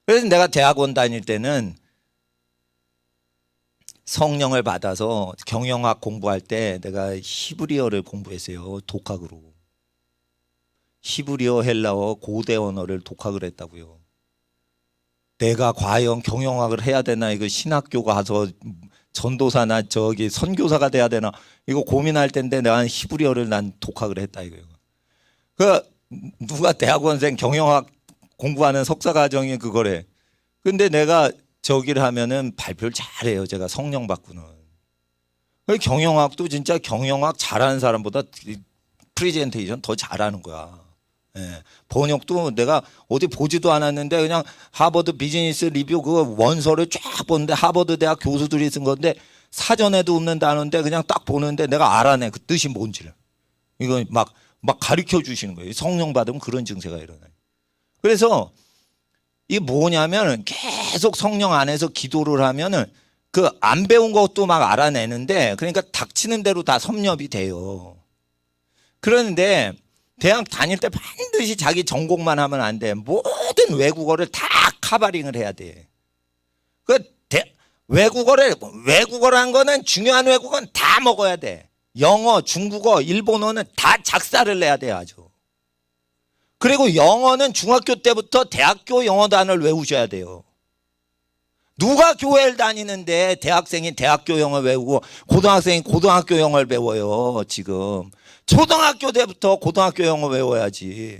그래서 내가 대학원 다닐 때는 성령을 받아서 경영학 공부할 때 내가 히브리어를 공부했어요. 독학으로. 히브리어, 헬라어, 고대 언어를 독학을 했다고요. 내가 과연 경영학을 해야 되나, 이거 신학교 가서 전도사나 선교사가 돼야 되나, 이거 고민할 텐데 내가 히브리어를 난 독학을 했다 이거예요. 누가 대학원생 경영학 공부하는 석사과정이 그거래. 근데 내가 저기를 하면은 발표를 잘해요. 제가 성령 받고는. 경영학도 진짜 경영학 잘하는 사람보다 프레젠테이션 더 잘하는 거야. 예. 번역도 내가 어디 보지도 않았는데 그냥 하버드 비즈니스 리뷰 그 원서를 쫙 보는데 하버드 대학 교수들이 쓴 건데 사전에도 없는 단어인데 그냥 딱 보는데 내가 알아내 그 뜻이 뭔지를. 이거 막 가르쳐 주시는 거예요. 성령 받으면 그런 증세가 일어나요. 그래서 이게 뭐냐면 계속 성령 안에서 기도를 하면은 그 안 배운 것도 막 알아내는데 그러니까 닥치는 대로 다 섭렵이 돼요. 그런데 대학 다닐 때 반드시 자기 전공만 하면 안 돼. 모든 외국어를 다 카바링을 해야 돼. 외국어란 거는 중요한 외국어는 다 먹어야 돼. 영어, 중국어, 일본어는 다 작사를 내야 돼 아주. 그리고 영어는 중학교 때부터 대학교 영어단을 외우셔야 돼요. 누가 교회를 다니는데 대학생이 대학교 영어 외우고 고등학생이 고등학교 영어를 배워요. 지금 초등학교 때부터 고등학교 영어 외워야지.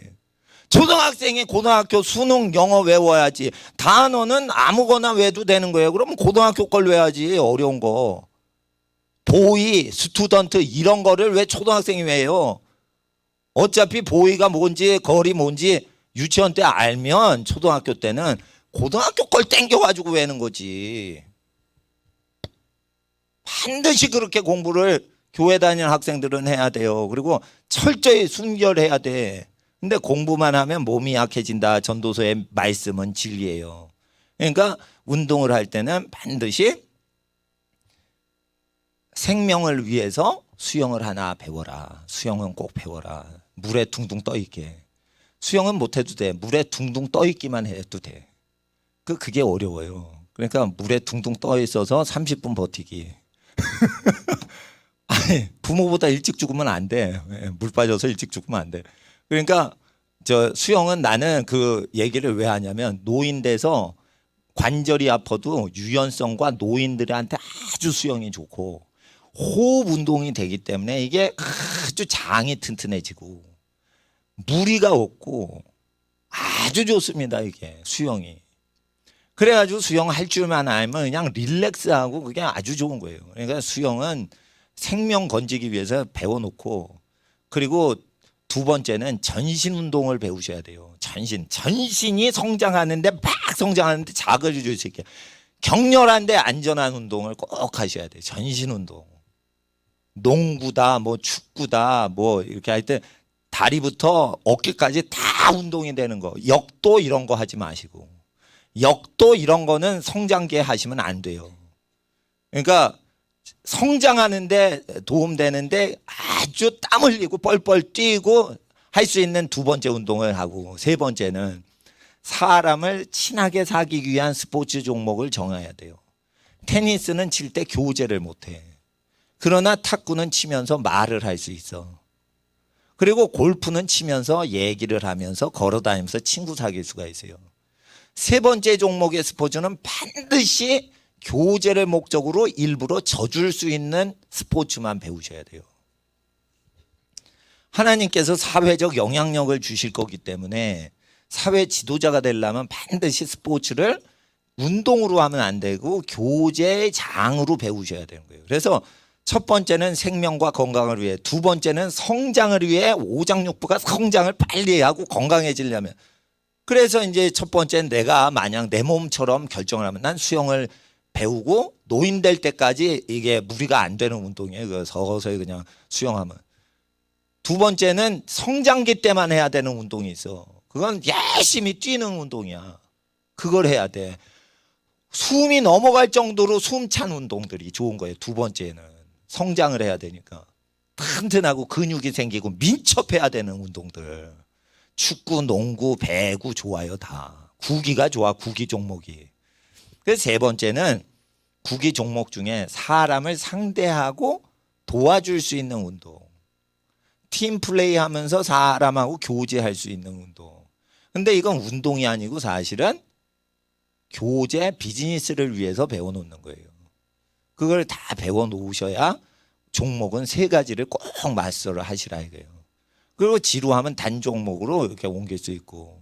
초등학생이 고등학교 수능 영어 외워야지. 단어는 아무거나 외워도 되는 거예요. 그러면 고등학교 걸 외워야지. 어려운 거. 보이, 스튜던트 이런 거를 왜 초등학생이 외워요? 어차피 보이가 뭔지 거리 뭔지 유치원 때 알면 초등학교 때는 고등학교 걸 땡겨가지고 외는 거지. 반드시 그렇게 공부를 교회 다니는 학생들은 해야 돼요. 그리고 철저히 순결해야 돼. 근데 공부만 하면 몸이 약해진다. 전도서의 말씀은 진리예요. 그러니까 운동을 할 때는 반드시 생명을 위해서 수영을 하나 배워라. 수영은 꼭 배워라. 물에 둥둥 떠 있게. 수영은 못 해도 돼. 물에 둥둥 떠 있기만 해도 돼. 그게 어려워요. 그러니까 물에 둥둥 떠 있어서 30분 버티기. 아니, 부모보다 일찍 죽으면 안 돼. 물 빠져서 일찍 죽으면 안 돼. 그러니까 저 수영은 나는 그 얘기를 왜 하냐면 노인 돼서 관절이 아파도 유연성과 노인들한테 아주 수영이 좋고 호흡 운동이 되기 때문에 이게 아주 장이 튼튼해지고 무리가 없고 아주 좋습니다. 이게 수영이. 그래가지고 수영할 줄만 알면 그냥 릴렉스하고 그게 아주 좋은 거예요. 그러니까 수영은 생명 건지기 위해서 배워놓고 그리고 두 번째는 전신 운동을 배우셔야 돼요. 전신이 성장하는데 막 성장하는데 자극을 줄 수 있게 격렬한데 안전한 운동을 꼭 하셔야 돼요. 전신 운동. 농구다, 뭐 축구다, 뭐 이렇게 할 때 다리부터 어깨까지 다 운동이 되는 거. 역도 이런 거 하지 마시고. 역도 이런 거는 성장기에 하시면 안 돼요. 그러니까 성장하는데 도움되는데 아주 땀 흘리고 뻘뻘 뛰고 할 수 있는 두 번째 운동을 하고 세 번째는 사람을 친하게 사귀기 위한 스포츠 종목을 정해야 돼요. 테니스는 칠 때 교제를 못해. 그러나 탁구는 치면서 말을 할 수 있어. 그리고 골프는 치면서 얘기를 하면서 걸어다니면서 친구 사귈 수가 있어요. 세 번째 종목의 스포츠는 반드시 교제를 목적으로 일부러 져줄 수 있는 스포츠만 배우셔야 돼요. 하나님께서 사회적 영향력을 주실 거기 때문에 사회 지도자가 되려면 반드시 스포츠를 운동으로 하면 안 되고 교제의 장으로 배우셔야 되는 거예요. 그래서 첫 번째는 생명과 건강을 위해, 두 번째는 성장을 위해 오장육부가 성장을 빨리 하고 건강해지려면. 그래서 이제 첫 번째는 내가 만약 내 몸처럼 결정을 하면 난 수영을 배우고 노인 될 때까지 이게 무리가 안 되는 운동이에요. 서서히 그냥 수영하면. 두 번째는 성장기 때만 해야 되는 운동이 있어. 그건 열심히 뛰는 운동이야. 그걸 해야 돼. 숨이 넘어갈 정도로 숨찬 운동들이 좋은 거예요. 두 번째는. 성장을 해야 되니까. 튼튼하고 근육이 생기고 민첩해야 되는 운동들. 축구, 농구, 배구 좋아요. 다. 구기가 좋아. 구기 종목이. 그래서 세 번째는 구기 종목 중에 사람을 상대하고 도와줄 수 있는 운동. 팀 플레이 하면서 사람하고 교제할 수 있는 운동. 근데 이건 운동이 아니고 사실은 교제 비즈니스를 위해서 배워놓는 거예요. 그걸 다 배워놓으셔야 종목은 세 가지를 꼭 마스터를 하시라 이거예요. 그리고 지루하면 단 종목으로 이렇게 옮길 수 있고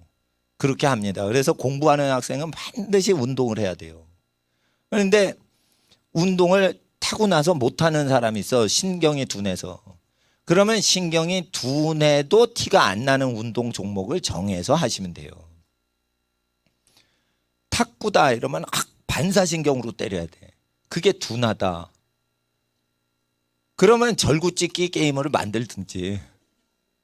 그렇게 합니다. 그래서 공부하는 학생은 반드시 운동을 해야 돼요. 그런데 운동을 타고 나서 못하는 사람이 있어. 신경이 둔해서. 그러면 신경이 둔해도 티가 안 나는 운동 종목을 정해서 하시면 돼요. 탁구다 이러면 반사신경으로 때려야 돼. 그게 둔하다. 그러면 절구찢기 게임을 만들든지.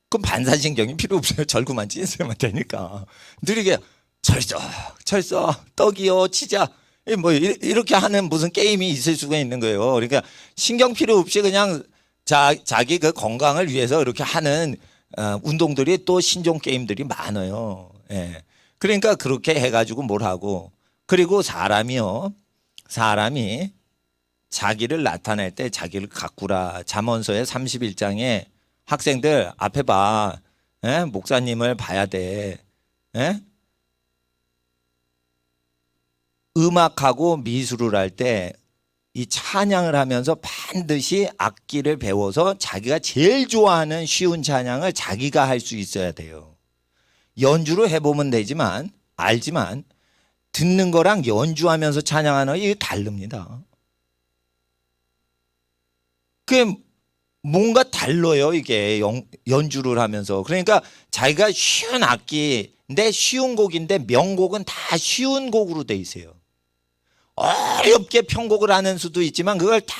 그럼 반사신경이 필요 없어요. 절구만 찢으면 되니까. 느리게 철써 떡이요 치자. 뭐 이렇게 하는 무슨 게임이 있을 수가 있는 거예요. 그러니까 신경 필요 없이 그냥 자기 그 건강을 위해서 이렇게 하는 운동들이 또 신종 게임들이 많아요. 예. 그러니까 그렇게 해가지고 뭘 하고 그리고 사람이 자기를 나타낼 때 자기를 가꾸라. 잠언서의 31장에 학생들 앞에 봐. 예? 목사님을 봐야 돼. 예? 음악하고 미술을 할 때 이 찬양을 하면서 반드시 악기를 배워서 자기가 제일 좋아하는 쉬운 찬양을 자기가 할 수 있어야 돼요. 연주로 해보면 되지만 알지만 듣는 거랑 연주하면서 찬양하는 게 다릅니다. 그게 뭔가 달라요, 이게 연주를 하면서. 그러니까 자기가 쉬운 악기인데 쉬운 곡인데 명곡은 다 쉬운 곡으로 돼 있어요. 어렵게 편곡을 하는 수도 있지만 그걸 다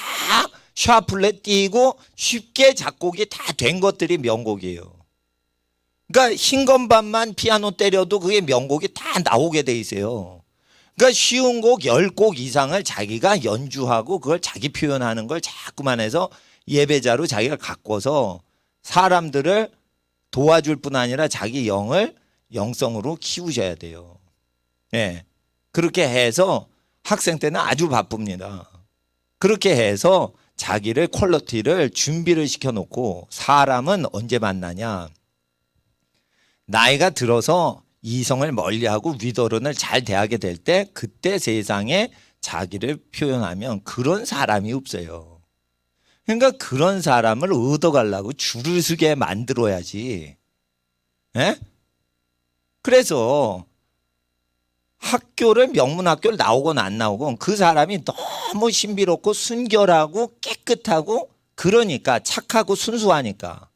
샤플렛 띄고 쉽게 작곡이 다 된 것들이 명곡이에요. 그러니까 흰 건반만 피아노 때려도 그게 명곡이 다 나오게 돼 있어요. 그러니까 쉬운 곡 10곡 이상을 자기가 연주하고 그걸 자기 표현하는 걸 자꾸만 해서 예배자로 자기가 가꿔서 사람들을 도와줄 뿐 아니라 자기 영성으로 키우셔야 돼요. 네. 그렇게 해서 학생 때는 아주 바쁩니다. 그렇게 해서 자기를 퀄리티를 준비를 시켜놓고 사람은 언제 만나냐. 나이가 들어서 이성을 멀리하고 위도론을 잘 대하게 될 때 그때 세상에 자기를 표현하면 그런 사람이 없어요. 그러니까 그런 사람을 얻어가려고 줄을 서게 만들어야지. 예? 그래서 학교를 명문학교를 나오건 안 나오건 그 사람이 너무 신비롭고 순결하고 깨끗하고 그러니까 착하고 순수하니까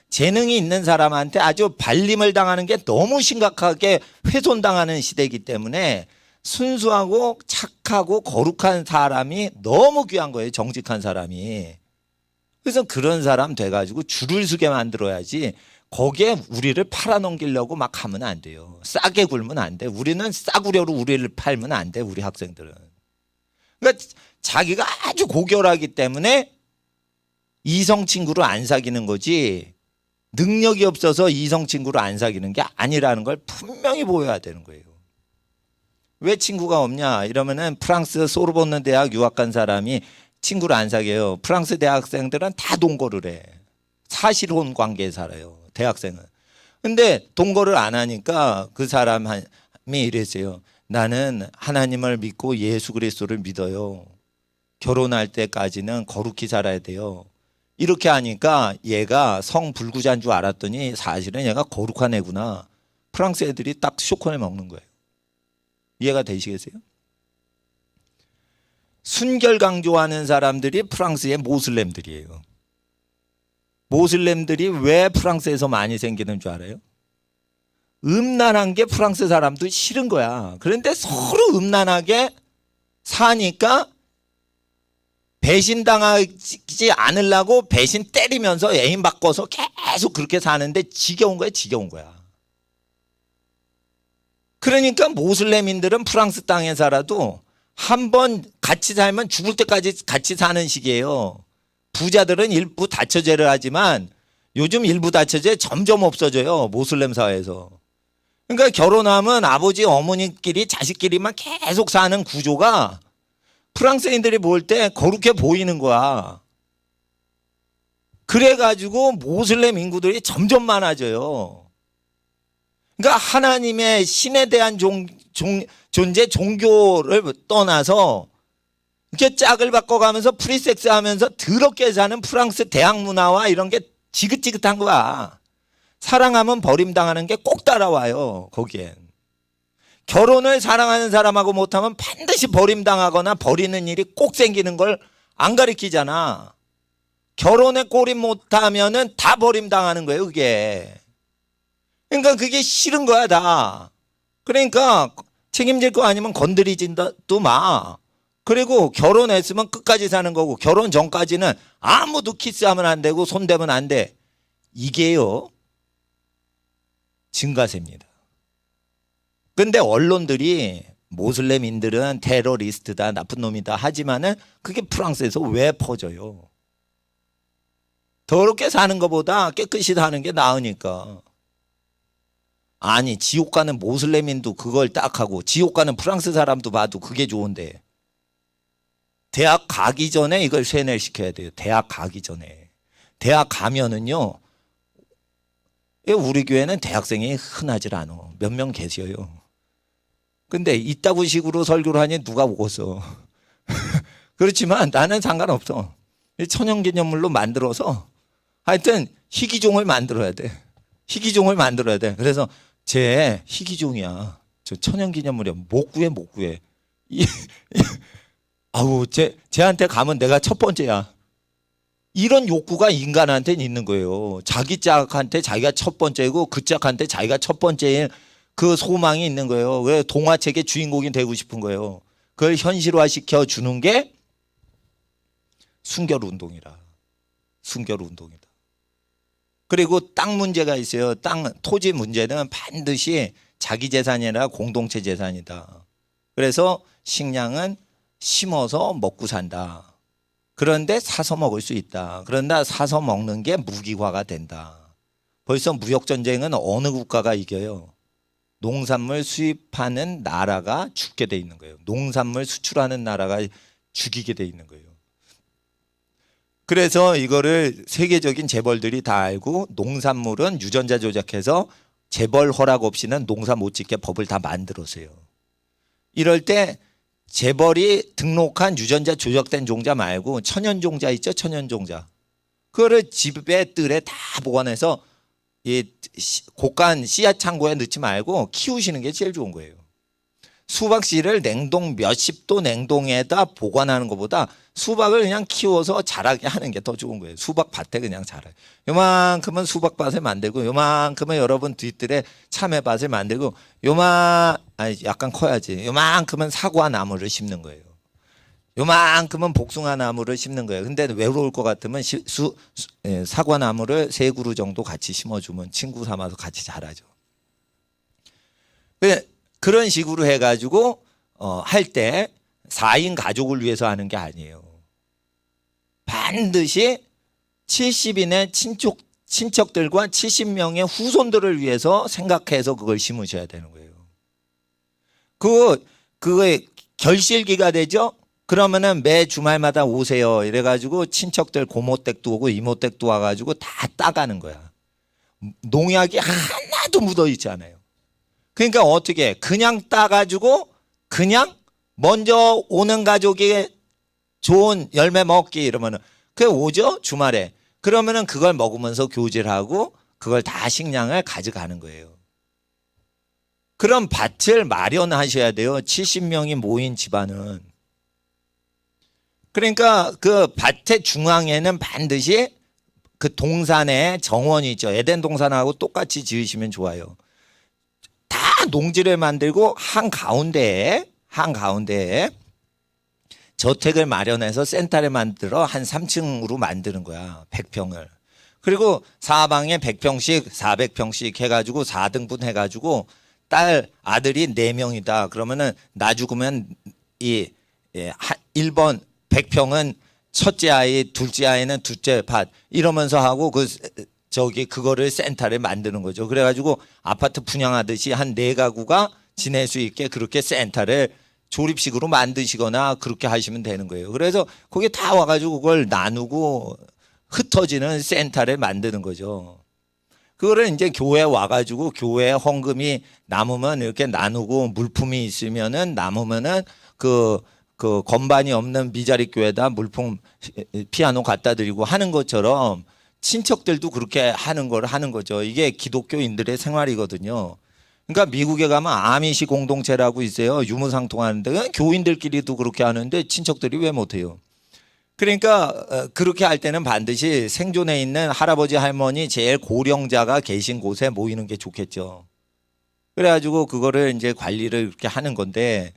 재능이 있는 사람한테 아주 발림을 당하는 게 너무 심각하게 훼손당하는 시대이기 때문에 순수하고 착하고 거룩한 사람이 너무 귀한 거예요. 정직한 사람이. 그래서 그런 사람 돼가지고 줄을 서게 만들어야지 거기에 우리를 팔아넘기려고 막 하면 안 돼요. 싸게 굴면 안 돼. 우리는 싸구려로 우리를 팔면 안 돼. 우리 학생들은. 그러니까 자기가 아주 고결하기 때문에 이성 친구를 안 사귀는 거지 능력이 없어서 이성 친구를 안 사귀는 게 아니라는 걸 분명히 보여야 되는 거예요. 왜 친구가 없냐 이러면은 프랑스 소르본느 대학 유학 간 사람이 친구를 안 사귀어요. 프랑스 대학생들은 다 동거를 해. 사실혼 관계에 살아요. 대학생은. 근데 동거를 안 하니까 그 사람이 이랬어요. 나는 하나님을 믿고 예수 그리스도를 믿어요. 결혼할 때까지는 거룩히 살아야 돼요. 이렇게 하니까 얘가 성불구자인 줄 알았더니 사실은 얘가 거룩한 애구나. 프랑스 애들이 딱 쇼콘을 먹는 거예요. 이해가 되시겠어요? 순결 강조하는 사람들이 프랑스의 모슬렘들이에요. 모슬렘들이 왜 프랑스에서 많이 생기는 줄 알아요? 음란한 게 프랑스 사람도 싫은 거야. 그런데 서로 음란하게 사니까 배신당하지 않으려고 배신 때리면서 애인 바꿔서 계속 그렇게 사는데 지겨운 거야, 지겨운 거야. 그러니까 모슬렘인들은 프랑스 땅에 살아도 한번 같이 살면 죽을 때까지 같이 사는 식이에요. 부자들은 일부 다처제를 하지만 요즘 일부 다처제 점점 없어져요. 모슬렘 사회에서. 그러니까 결혼하면 아버지 어머니끼리 자식끼리만 계속 사는 구조가 프랑스인들이 볼 때 거룩해 보이는 거야. 그래가지고 모슬렘 인구들이 점점 많아져요. 그러니까 하나님의 신에 대한 존재, 종교를 떠나서 이렇게 짝을 바꿔가면서 프리섹스 하면서 더럽게 사는 프랑스 대학 문화와 이런 게 지긋지긋한 거야. 사랑하면 버림당하는 게 꼭 따라와요. 거기엔. 결혼을 사랑하는 사람하고 못하면 반드시 버림당하거나 버리는 일이 꼭 생기는 걸 안 가르치잖아. 결혼에 꼬리 못하면은 다 버림당하는 거예요. 그게. 그러니까 그게 싫은 거야 다. 그러니까 책임질 거 아니면 건드리지도 마. 그리고 결혼했으면 끝까지 사는 거고 결혼 전까지는 아무도 키스하면 안 되고 손대면 안 돼. 이게요. 증가세입니다. 근데 언론들이 모슬렘인들은 테러리스트다 나쁜 놈이다 하지만은 그게 프랑스에서 왜 퍼져요? 더럽게 사는 것보다 깨끗이 사는 게 나으니까. 아니 지옥 가는 모슬렘인도 그걸 딱 하고 지옥 가는 프랑스 사람도 봐도 그게 좋은데 대학 가기 전에 이걸 세뇌시켜야 돼요. 대학 가기 전에. 대학 가면은요 우리 교회는 대학생이 흔하질 않아. 몇 명 계셔요. 근데 이따구 식으로 설교를 하니 누가 오겠어. 그렇지만 나는 상관없어. 천연기념물로 만들어서 하여튼 희귀종을 만들어야 돼. 희귀종을 만들어야 돼. 그래서 쟤 희귀종이야. 저 천연기념물이야. 못 구해, 못 구해. 아우, 쟤한테 가면 내가 첫 번째야. 이런 욕구가 인간한테는 있는 거예요. 자기 짝한테 자기가 첫 번째고 그 짝한테 자기가 첫 번째인 그 소망이 있는 거예요. 왜 동화책의 주인공이 되고 싶은 거예요. 그걸 현실화시켜 주는 게 순결운동이라. 순결운동이다. 그리고 땅 문제가 있어요. 토지 문제는 반드시 자기 재산이 아니라 공동체 재산이다. 그래서 식량은 심어서 먹고 산다. 그런데 사서 먹을 수 있다. 그런데 사서 먹는 게 무기화가 된다. 벌써 무역전쟁은 어느 국가가 이겨요? 농산물 수입하는 나라가 죽게 돼 있는 거예요. 농산물 수출하는 나라가 죽이게 돼 있는 거예요. 그래서 이거를 세계적인 재벌들이 다 알고 농산물은 유전자 조작해서 재벌 허락 없이는 농사 못 짓게 법을 다 만들었어요. 이럴 때 재벌이 등록한 유전자 조작된 종자 말고 천연종자 있죠? 천연종자. 그거를 집에 뜰에 다 보관해서 이 고간 씨앗 창고에 넣지 말고 키우시는 게 제일 좋은 거예요. 수박 씨를 냉동 몇십 도 냉동에다 보관하는 것보다 수박을 그냥 키워서 자라게 하는 게 더 좋은 거예요. 수박 밭에 그냥 자라요. 요만큼은 수박밭을 만들고 요만큼은 여러분 뒤뜰에 참외밭을 만들고 약간 커야지. 요만큼은 사과 나무를 심는 거예요. 요만큼은 복숭아 나무를 심는 거예요. 근데 외로울 것 같으면 사과 나무를 3그루 정도 같이 심어주면 친구 삼아서 같이 자라죠. 그런 식으로 해가지고 할 때 4인 가족을 위해서 하는 게 아니에요. 반드시 70인의 친척들과 70명의 후손들을 위해서 생각해서 그걸 심으셔야 되는 거예요. 그거에 결실기가 되죠? 그러면은 매 주말마다 오세요. 이래가지고 친척들 고모댁도 오고 이모댁도 와가지고 다 따가는 거야. 농약이 하나도 묻어있지 않아요. 그러니까 어떻게 그냥 따가지고 그냥 먼저 오는 가족이 좋은 열매 먹기 이러면은 그게 오죠 주말에. 그러면은 그걸 먹으면서 교제하고 그걸 다 식량을 가져가는 거예요. 그런 밭을 마련하셔야 돼요. 70명이 모인 집안은. 그러니까 그 밭의 중앙에는 반드시 그 동산에 정원이 있죠. 에덴 동산하고 똑같이 지으시면 좋아요. 다 농지를 만들고 한가운데에 저택을 마련해서 센터를 만들어 한 3층으로 만드는 거야. 100평을. 그리고 사방에 100평씩 400평씩 해가지고 4등분 해가지고 아들이 4명이다. 그러면은 나 죽으면 1번 100평은 첫째 아이, 둘째 아이는 둘째 밭 이러면서 하고 그거를 센터를 만드는 거죠. 그래가지고 아파트 분양하듯이 한 4가구가 지낼 수 있게 그렇게 센터를 조립식으로 만드시거나 그렇게 하시면 되는 거예요. 그래서 거기 다 와가지고 그걸 나누고 흩어지는 센터를 만드는 거죠. 그거를 이제 교회 와가지고 교회 헌금이 남으면 이렇게 나누고 물품이 있으면은 남으면은 그 건반이 없는 미자리 교회에다 물품 피아노 갖다 드리고 하는 것처럼 친척들도 그렇게 하는 거죠. 이게 기독교인들의 생활이거든요. 그러니까 미국에 가면 아미시 공동체라고 있어요. 유무상통하는데 교인들끼리도 그렇게 하는데 친척들이 왜 못해요? 그러니까 그렇게 할 때는 반드시 생존해 있는 할아버지 할머니 제일 고령자가 계신 곳에 모이는 게 좋겠죠. 그래가지고 그거를 이제 관리를 이렇게 하는 건데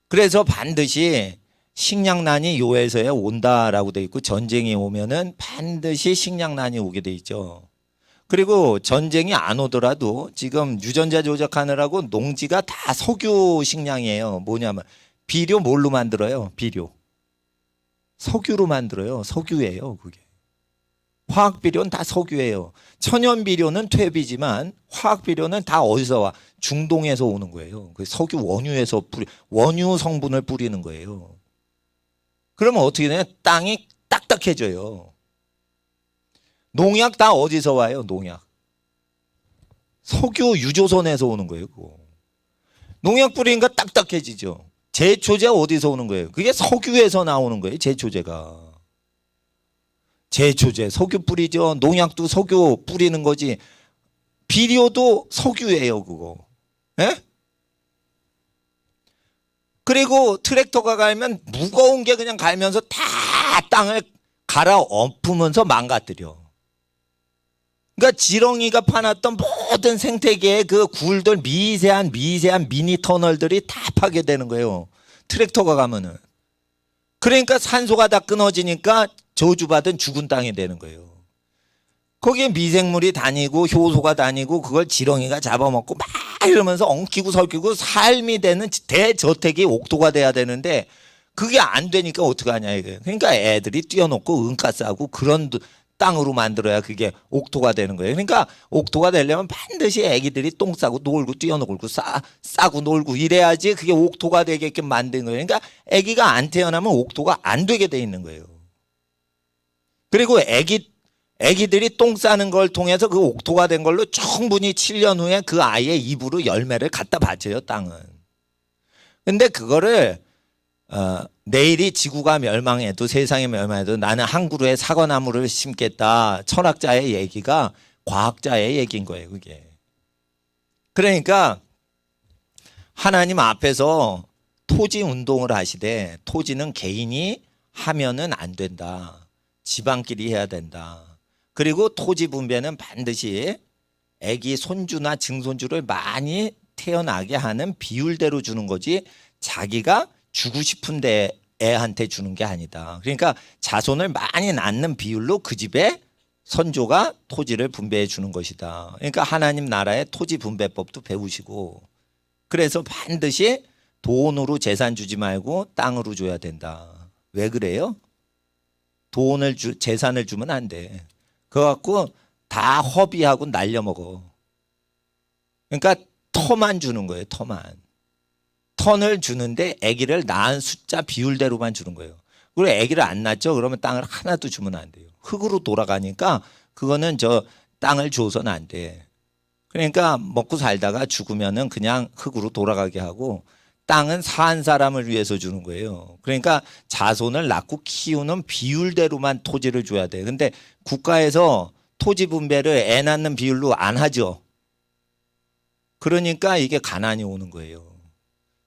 그래서 반드시 식량난이 요에서야 온다라고 돼 있고 전쟁이 오면은 반드시 식량난이 오게 돼 있죠. 그리고 전쟁이 안 오더라도 지금 유전자 조작하느라고 농지가 다 석유 식량이에요. 뭐냐면 비료 뭘로 만들어요? 비료. 석유로 만들어요. 석유예요, 그게. 화학 비료는 다 석유예요. 천연 비료는 퇴비지만 화학 비료는 다 어디서 와? 중동에서 오는 거예요. 그 석유 원유에서 원유 성분을 뿌리는 거예요. 그러면 어떻게 되냐? 땅이 딱딱해져요. 농약 다 어디서 와요? 농약. 석유 유조선에서 오는 거예요. 그거. 농약 뿌리니까 딱딱해지죠. 제초제 어디서 오는 거예요? 그게 석유에서 나오는 거예요. 제초제가. 제초제 석유 뿌리죠. 농약도 석유 뿌리는 거지. 비료도 석유예요. 그거. 예? 그리고 트랙터가 갈면 무거운 게 그냥 갈면서 다 땅을 갈아 엎으면서 망가뜨려. 그러니까 지렁이가 파놨던 모든 생태계의 그 굴들 미세한 미니 터널들이 다 파괴되는 거예요. 트랙터가 가면은. 그러니까 산소가 다 끊어지니까 저주받은 죽은 땅이 되는 거예요. 거기에 미생물이 다니고 효소가 다니고 그걸 지렁이가 잡아먹고 막 이러면서 엉키고 설키고 삶이 되는 대저택이 옥토가 돼야 되는데 그게 안 되니까 어떡하냐 이거예요. 그러니까 애들이 뛰어놓고 은가 싸고 그런 땅으로 만들어야 그게 옥토가 되는 거예요. 그러니까 옥토가 되려면 반드시 애기들이 똥 싸고 놀고 뛰어놀고 싸고 놀고 이래야지 그게 옥토가 되게끔 만든 거예요. 그러니까 애기가 안 태어나면 옥토가 안 되게 돼 있는 거예요. 그리고 애기들이 똥 싸는 걸 통해서 그 옥토가 된 걸로 충분히 7년 후에 그 아이의 입으로 열매를 갖다 바쳐요, 땅은. 근데 그거를 내일이 지구가 멸망해도 세상이 멸망해도 나는 한 그루의 사과나무를 심겠다. 철학자의 얘기가 과학자의 얘기인 거예요, 그게. 그러니까 하나님 앞에서 토지 운동을 하시되 토지는 개인이 하면은 안 된다. 지방끼리 해야 된다. 그리고 토지 분배는 반드시 아기 손주나 증손주를 많이 태어나게 하는 비율대로 주는 거지 자기가 주고 싶은데 애한테 주는 게 아니다. 그러니까 자손을 많이 낳는 비율로 그 집에 선조가 토지를 분배해 주는 것이다. 그러니까 하나님 나라의 토지 분배법도 배우시고 그래서 반드시 돈으로 재산 주지 말고 땅으로 줘야 된다. 왜 그래요? 재산을 주면 안 돼. 그거 갖고 다 허비하고 날려먹어. 그러니까 터만 주는 거예요. 턴을 주는데 아기를 낳은 숫자 비율대로만 주는 거예요. 그리고 아기를 안 낳죠. 그러면 땅을 하나도 주면 안 돼요. 흙으로 돌아가니까 그거는 저 땅을 줘서는 안 돼. 그러니까 먹고 살다가 죽으면은 그냥 흙으로 돌아가게 하고 땅은 산 사람을 위해서 주는 거예요. 그러니까 자손을 낳고 키우는 비율대로만 토지를 줘야 돼. 근데 국가에서 토지 분배를 애 낳는 비율로 안 하죠. 그러니까 이게 가난이 오는 거예요.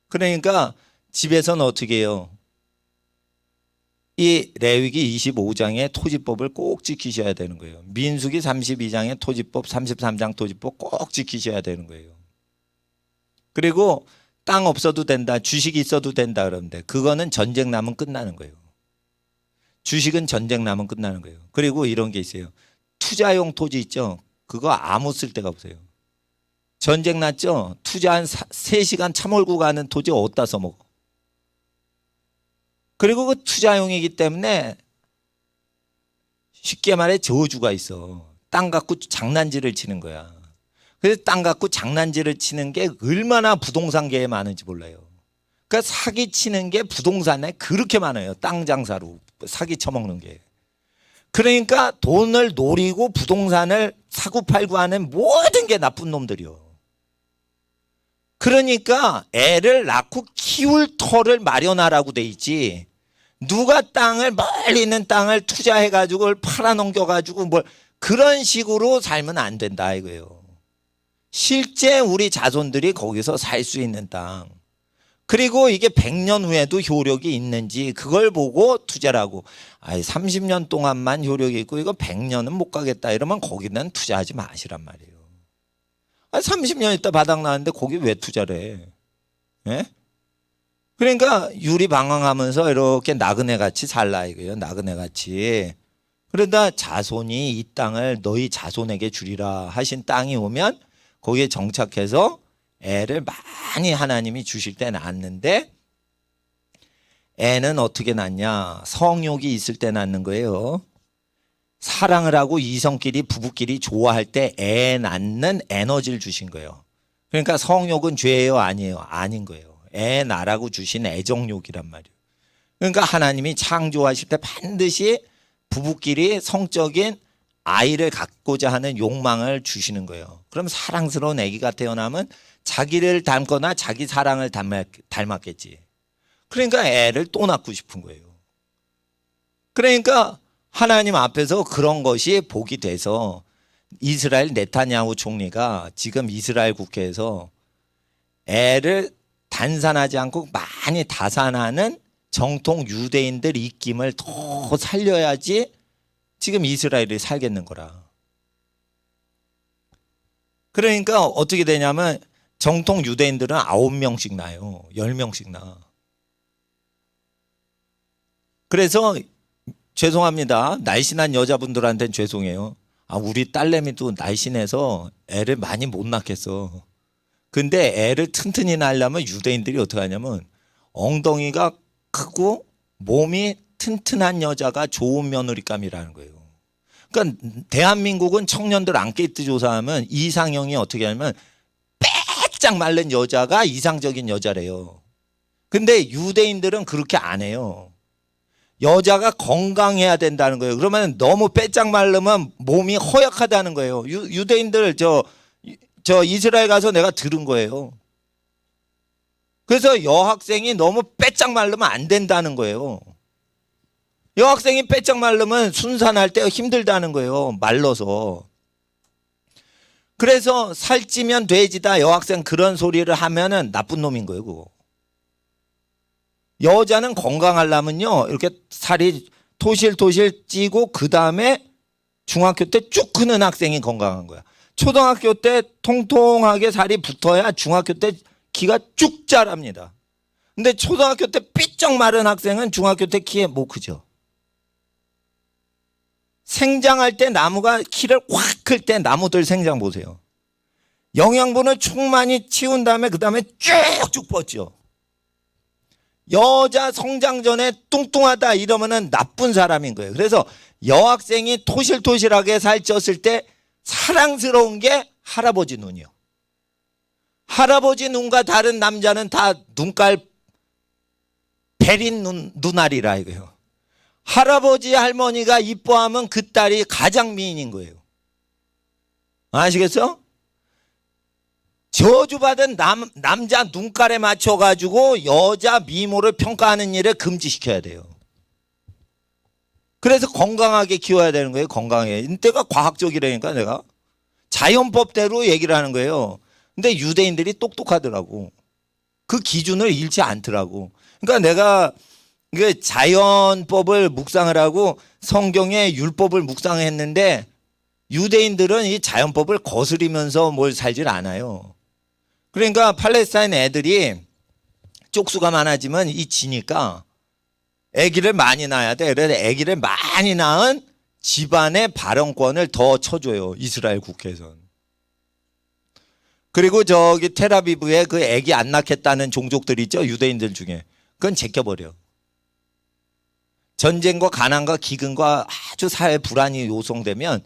그러니까 집에서는 어떻게 해요? 이 레위기 25장의 토지법을 꼭 지키셔야 되는 거예요. 민수기 32장의 토지법, 33장 토지법 꼭 지키셔야 되는 거예요. 그리고 땅 없어도 된다, 주식이 있어도 된다 그러는데 그거는 전쟁 나면 끝나는 거예요. 주식은 전쟁 나면 끝나는 거예요. 그리고 이런 게 있어요. 투자용 토지 있죠? 그거 아무 쓸 데가 없어요. 전쟁 났죠? 투자 한 3시간 차 몰고 가는 토지 어디다 써먹어? 그리고 그 투자용이기 때문에 쉽게 말해 저주가 있어. 땅 갖고 장난질을 치는 거야. 그래서 땅 갖고 장난질을 치는 게 얼마나 부동산계에 많은지 몰라요. 그러니까 사기 치는 게 부동산에 그렇게 많아요. 땅 장사로 사기 쳐먹는 게. 그러니까 돈을 노리고 부동산을 사고팔고 하는 모든 게 나쁜 놈들이요. 그러니까 애를 낳고 키울 터를 마련하라고 돼 있지. 누가 땅을 멀리 있는 땅을 투자해가지고 그걸 팔아넘겨가지고 뭘 그런 식으로 살면 안 된다 이거예요. 실제 우리 자손들이 거기서 살 수 있는 땅. 그리고 이게 100년 후에도 효력이 있는지 그걸 보고 투자를 하고 30년 동안만 효력이 있고 이거 100년은 못 가겠다 이러면 거기는 투자하지 마시란 말이에요. 30년 있다 바닥 나는데 거기 왜 투자를 해? 예? 그러니까 유리방황하면서 이렇게 나그네같이 살라 이거예요. 나그네같이. 그러다 자손이 이 땅을 너희 자손에게 주리라 하신 땅이 오면 거기에 정착해서 애를 많이 하나님이 주실 때 낳았는데 애는 어떻게 낳냐? 성욕이 있을 때 낳는 거예요. 사랑을 하고 이성끼리 부부끼리 좋아할 때 애 낳는 에너지를 주신 거예요. 그러니까 성욕은 죄예요? 아니에요? 아닌 거예요. 애 낳으라고 주신 애정욕이란 말이에요. 그러니까 하나님이 창조하실 때 반드시 부부끼리 성적인 아이를 갖고자 하는 욕망을 주시는 거예요. 그럼 사랑스러운 아기가 태어나면 자기를 닮거나 자기 사랑을 닮았겠지. 그러니까 애를 또 낳고 싶은 거예요. 그러니까 하나님 앞에서 그런 것이 복이 돼서 이스라엘 네타냐후 총리가 지금 이스라엘 국회에서 애를 단산하지 않고 많이 다산하는 정통 유대인들 입김을 더 살려야지 지금 이스라엘이 살겠는 거라. 그러니까 어떻게 되냐면 정통 유대인들은 9명씩 나요. 10명씩 나. 그래서 죄송합니다. 날씬한 여자분들한테는 죄송해요. 우리 딸내미도 날씬해서 애를 많이 못 낳겠어. 근데 애를 튼튼히 낳으려면 유대인들이 어떻게 하냐면 엉덩이가 크고 몸이 튼튼한 여자가 좋은 며느리감이라는 거예요. 그러니까 대한민국은 청년들 앙케이트 조사하면 이상형이 어떻게 하냐면 빼짝 마른 여자가 이상적인 여자래요. 근데 유대인들은 그렇게 안 해요. 여자가 건강해야 된다는 거예요. 그러면 너무 빼짝 마르면 몸이 허약하다는 거예요. 유대인들 저 이스라엘 가서 내가 들은 거예요. 그래서 여학생이 너무 빼짝 마르면 안 된다는 거예요. 여학생이 빼짝 마르면 순산할 때 힘들다는 거예요. 말라서. 그래서 살찌면 돼지다 여학생 그런 소리를 하면은 나쁜 놈인 거예요. 그거. 여자는 건강하려면요 이렇게 살이 토실토실 찌고 그 다음에 중학교 때 쭉 크는 학생이 건강한 거야. 초등학교 때 통통하게 살이 붙어야 중학교 때 키가 쭉 자랍니다. 근데 초등학교 때 삐쩍 마른 학생은 중학교 때 키에 못 크죠. 생장할 때 나무가 키를 확 클 때 나무들 생장 보세요. 영양분을 충만히 치운 다음에 그 다음에 쭉쭉 뻗죠. 여자 성장 전에 뚱뚱하다 이러면은 나쁜 사람인 거예요. 그래서 여학생이 토실토실하게 살쪘을 때 사랑스러운 게 할아버지 눈이요. 할아버지 눈과 다른 남자는 다 눈깔 베린 눈알이라 이거예요. 할아버지 할머니가 이뻐하면 그 딸이 가장 미인인 거예요. 아시겠어? 저주받은 남자 눈깔에 맞춰가지고 여자 미모를 평가하는 일을 금지시켜야 돼요. 그래서 건강하게 키워야 되는 거예요. 건강하게. 이때가 과학적이라니까 내가. 자연법대로 얘기를 하는 거예요. 근데 유대인들이 똑똑하더라고. 그 기준을 잃지 않더라고. 그러니까 내가 자연법을 묵상을 하고 성경의 율법을 묵상했는데 유대인들은 이 자연법을 거스리면서 뭘 살질 않아요. 그러니까 팔레스타인 애들이 쪽수가 많아지면 이 지니까 아기를 많이 낳아야 돼. 그래서 아기를 많이 낳은 집안의 발언권을 더 쳐줘요. 이스라엘 국회에서는. 그리고 저기 텔아비브에 그 아기 안 낳겠다는 종족들 있죠. 유대인들 중에. 그건 제껴버려. 전쟁과 가난과 기근과 아주 사회 불안이 요송되면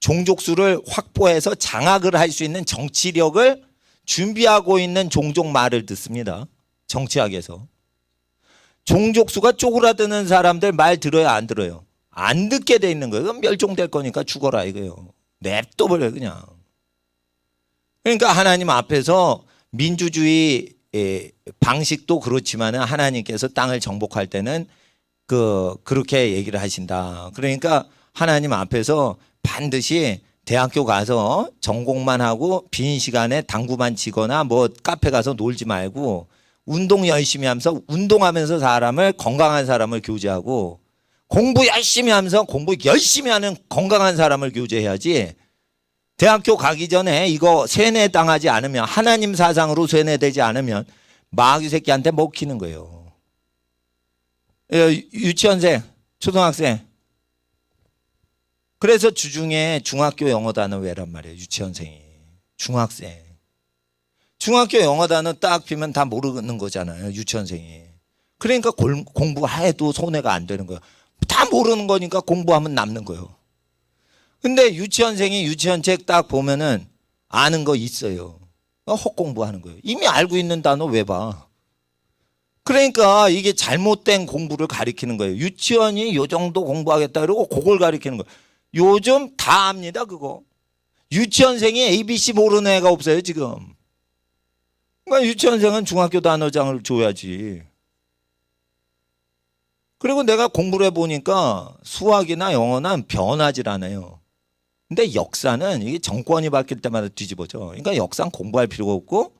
종족수를 확보해서 장악을 할 수 있는 정치력을 준비하고 있는 종족 말을 듣습니다. 정치학에서. 종족수가 쪼그라드는 사람들 말 들어요, 안 들어요? 안 듣게 돼 있는 거예요. 그럼 멸종될 거니까 죽어라 이거예요. 냅둬버려요 그냥. 그러니까 하나님 앞에서 민주주의 방식도 그렇지만 하나님께서 땅을 정복할 때는 그렇게 얘기를 하신다. 그러니까 하나님 앞에서 반드시 대학교 가서 전공만 하고 빈 시간에 당구만 치거나 뭐 카페 가서 놀지 말고 운동 열심히 하면서 운동하면서 사람을 건강한 사람을 교제하고 공부 열심히 하면서 공부 열심히 하는 건강한 사람을 교제해야지. 대학교 가기 전에 이거 세뇌당하지 않으면 하나님 사상으로 세뇌되지 않으면 마귀 새끼한테 먹히는 거예요. 유치원생, 초등학생. 그래서 주중에 중학교 영어 단어 외란 말이에요. 유치원생이. 중학생. 중학교 영어 단어 딱 피면 다 모르는 거잖아요. 유치원생이. 그러니까 공부해도 손해가 안 되는 거예요. 다 모르는 거니까 공부하면 남는 거예요. 근데 유치원생이 유치원 책 딱 보면은 아는 거 있어요. 헛공부하는 거예요. 이미 알고 있는 단어 왜 봐? 그러니까 이게 잘못된 공부를 가리키는 거예요. 유치원이 요 정도 공부하겠다 그러고 그걸 가리키는 거예요. 요즘 다 압니다, 그거. 유치원생이 ABC 모르는 애가 없어요, 지금. 그러니까 유치원생은 중학교 단어장을 줘야지. 그리고 내가 공부를 해보니까 수학이나 영어는 변하질 않아요. 근데 역사는 이게 정권이 바뀔 때마다 뒤집어져. 그러니까 역사는 공부할 필요가 없고,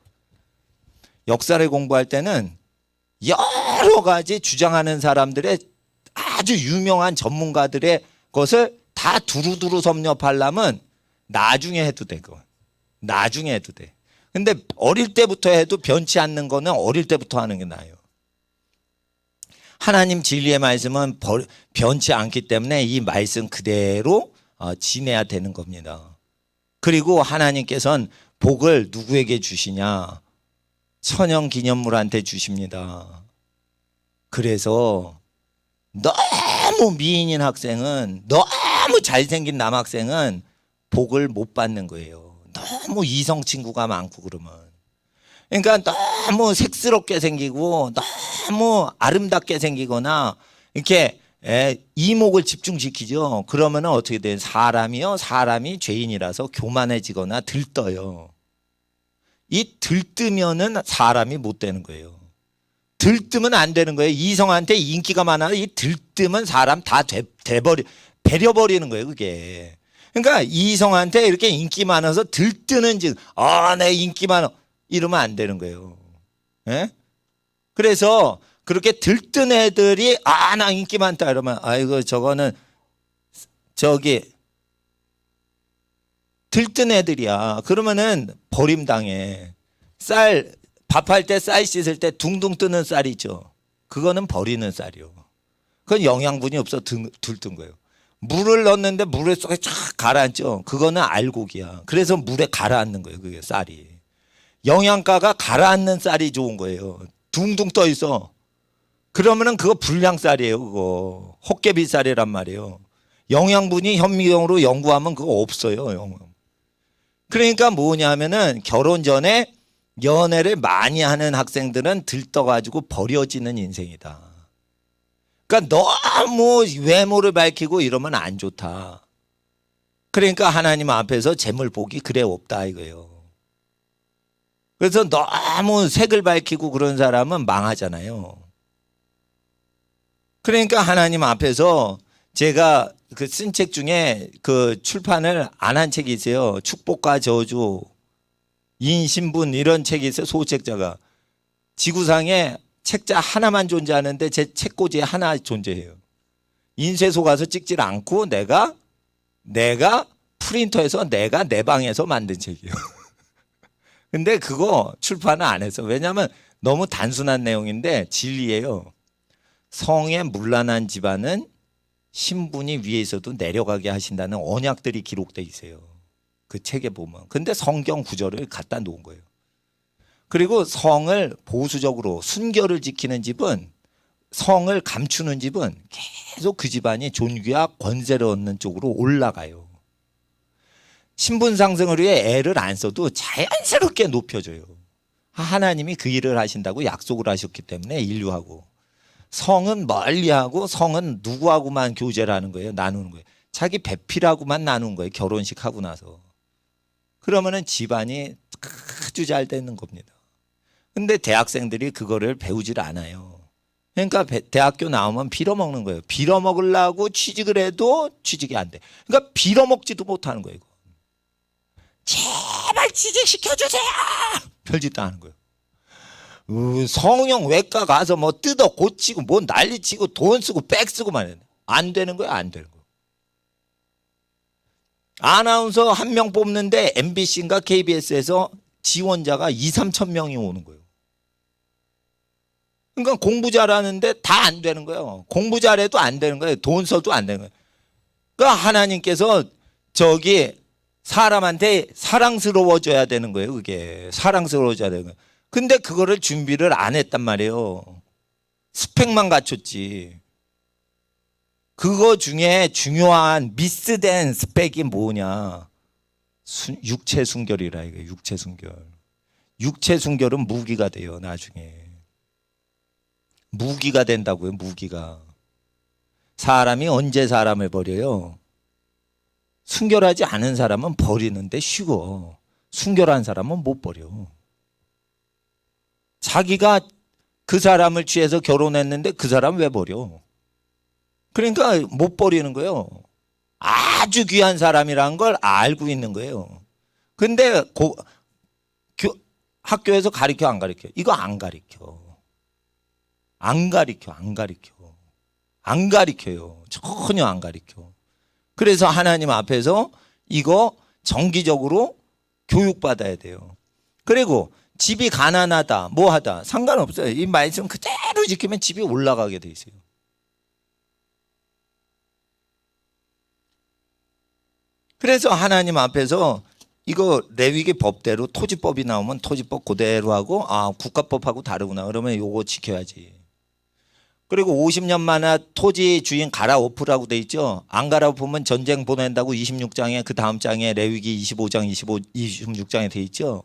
역사를 공부할 때는 여러 가지 주장하는 사람들의 아주 유명한 전문가들의 것을 다 두루두루 섭렵하려면 나중에 해도 되고, 나중에 해도 돼. 근데 어릴 때부터 해도 변치 않는 거는 어릴 때부터 하는 게 나아요. 하나님 진리의 말씀은 변치 않기 때문에 이 말씀 그대로 지내야 되는 겁니다. 그리고 하나님께서는 복을 누구에게 주시냐? 천연기념물한테 주십니다. 그래서 너무 미인인 학생은, 너무 잘생긴 남학생은 복을 못 받는 거예요. 너무 이성 친구가 많고 그러면. 그러니까 너무 색스럽게 생기고 너무 아름답게 생기거나 이렇게 이목을 집중시키죠. 그러면 어떻게 돼요? 사람이 죄인이라서 교만해지거나 들떠요. 이 들뜨면은 사람이 못 되는 거예요. 들뜨면 안 되는 거예요. 이성한테 인기가 많아서 이 들뜨면 사람 다 배려버리는 거예요, 그게. 그러니까 이성한테 이렇게 인기 많아서 들뜨는 내 인기 많아 이러면 안 되는 거예요. 예? 그래서 그렇게 들뜬 애들이 나 인기 많다 이러면 아이고 저거는 들뜬 애들이야. 그러면은 버림당해. 밥할 때 쌀 씻을 때 둥둥 뜨는 쌀이죠. 그거는 버리는 쌀이요. 그건 영양분이 없어 들뜬 거예요. 물을 넣었는데 물에 속에 쫙 가라앉죠. 그거는 알곡이야. 그래서 물에 가라앉는 거예요. 그게 쌀이. 영양가가 가라앉는 쌀이 좋은 거예요. 둥둥 떠 있어. 그러면은 그거 불량쌀이에요. 그거 헛개비 쌀이란 말이에요. 영양분이 현미경으로 연구하면 그거 없어요. 그러니까 뭐냐면은 결혼 전에 연애를 많이 하는 학생들은 들떠가지고 버려지는 인생이다. 그러니까 너무 외모를 밝히고 이러면 안 좋다. 그러니까 하나님 앞에서 재물복이 그래 없다 이거예요. 그래서 너무 색을 밝히고 그런 사람은 망하잖아요. 그러니까 하나님 앞에서 제가 그 쓴 책 중에 그 출판을 안 한 책이 있어요. 축복과 저주, 인신분 이런 책이 있어요. 소책자가. 지구상에 책자 하나만 존재하는데 제 책꽂이에 하나 존재해요. 인쇄소 가서 찍질 않고 내가 프린터에서 내가 내 방에서 만든 책이에요. 근데 그거 출판을 안 했어. 왜냐하면 너무 단순한 내용인데 진리예요. 성에 문란한 집안은 신분이 위에 있어도 내려가게 하신다는 언약들이 기록돼 있어요. 그 책에 보면. 근데 성경 구절을 갖다 놓은 거예요. 그리고 성을 보수적으로 순결을 지키는 집은, 성을 감추는 집은 계속 그 집안이 존귀와 권세를 얻는 쪽으로 올라가요. 신분 상승을 위해 애를 안 써도 자연스럽게 높여져요. 하나님이 그 일을 하신다고 약속을 하셨기 때문에 인류하고. 성은 멀리하고 성은 누구하고만 교제를 하는 거예요. 나누는 거예요. 자기 배필하고만 나누는 거예요. 결혼식 하고 나서. 그러면은 집안이 아주 잘 되는 겁니다. 근데 대학생들이 그거를 배우질 않아요. 그러니까 대학교 나오면 빌어먹는 거예요. 빌어먹으려고 취직을 해도 취직이 안 돼. 그러니까 빌어먹지도 못하는 거예요. 제발 취직시켜주세요. 별짓도 하는 거예요. 성형 외과 가서 뭐 뜯어 고치고 뭐 난리치고 돈 쓰고 백 쓰고만 해요. 안 되는 거예요. 안 되는 거예요. 아나운서 한 명 뽑는데 MBC인가 KBS에서 지원자가 2~3천 명이 오는 거예요. 그러니까 공부 잘하는데 다 안 되는 거예요. 공부 잘해도 안 되는 거예요. 돈 써도 안 되는 거예요. 그러니까 하나님께서 사람한테 사랑스러워져야 되는 거예요. 그게 사랑스러워져야 되는 거예요. 근데 그거를 준비를 안 했단 말이에요. 스펙만 갖췄지. 그거 중에 중요한 미스된 스펙이 뭐냐? 육체 순결이라 이거. 육체 순결. 육체 순결은 무기가 돼요. 나중에. 무기가 된다고요. 무기가. 사람이 언제 사람을 버려요? 순결하지 않은 사람은 버리는데 쉬워. 순결한 사람은 못 버려. 자기가 그 사람을 취해서 결혼했는데 그 사람 왜 버려? 그러니까 못 버리는 거예요. 아주 귀한 사람이라는 걸 알고 있는 거예요. 근데 학교에서 가르쳐 안 가르쳐? 이거 안 가르쳐. 안 가르쳐. 안 가르쳐요. 전혀 안 가르쳐. 그래서 하나님 앞에서 이거 정기적으로 교육받아야 돼요. 그리고 집이 가난하다, 뭐하다 상관없어요. 이 말씀 그대로 지키면 집이 올라가게 돼 있어요. 그래서 하나님 앞에서 이거 레위기 법대로 토지법이 나오면 토지법 그대로 하고 국가법하고 다르구나 그러면 요거 지켜야지. 그리고 50년 만에 토지 주인 갈아엎으라고 돼 있죠. 안 갈아엎으면 전쟁 보낸다고 26장에 그 다음 장에 레위기 25장 26장에 돼 있죠.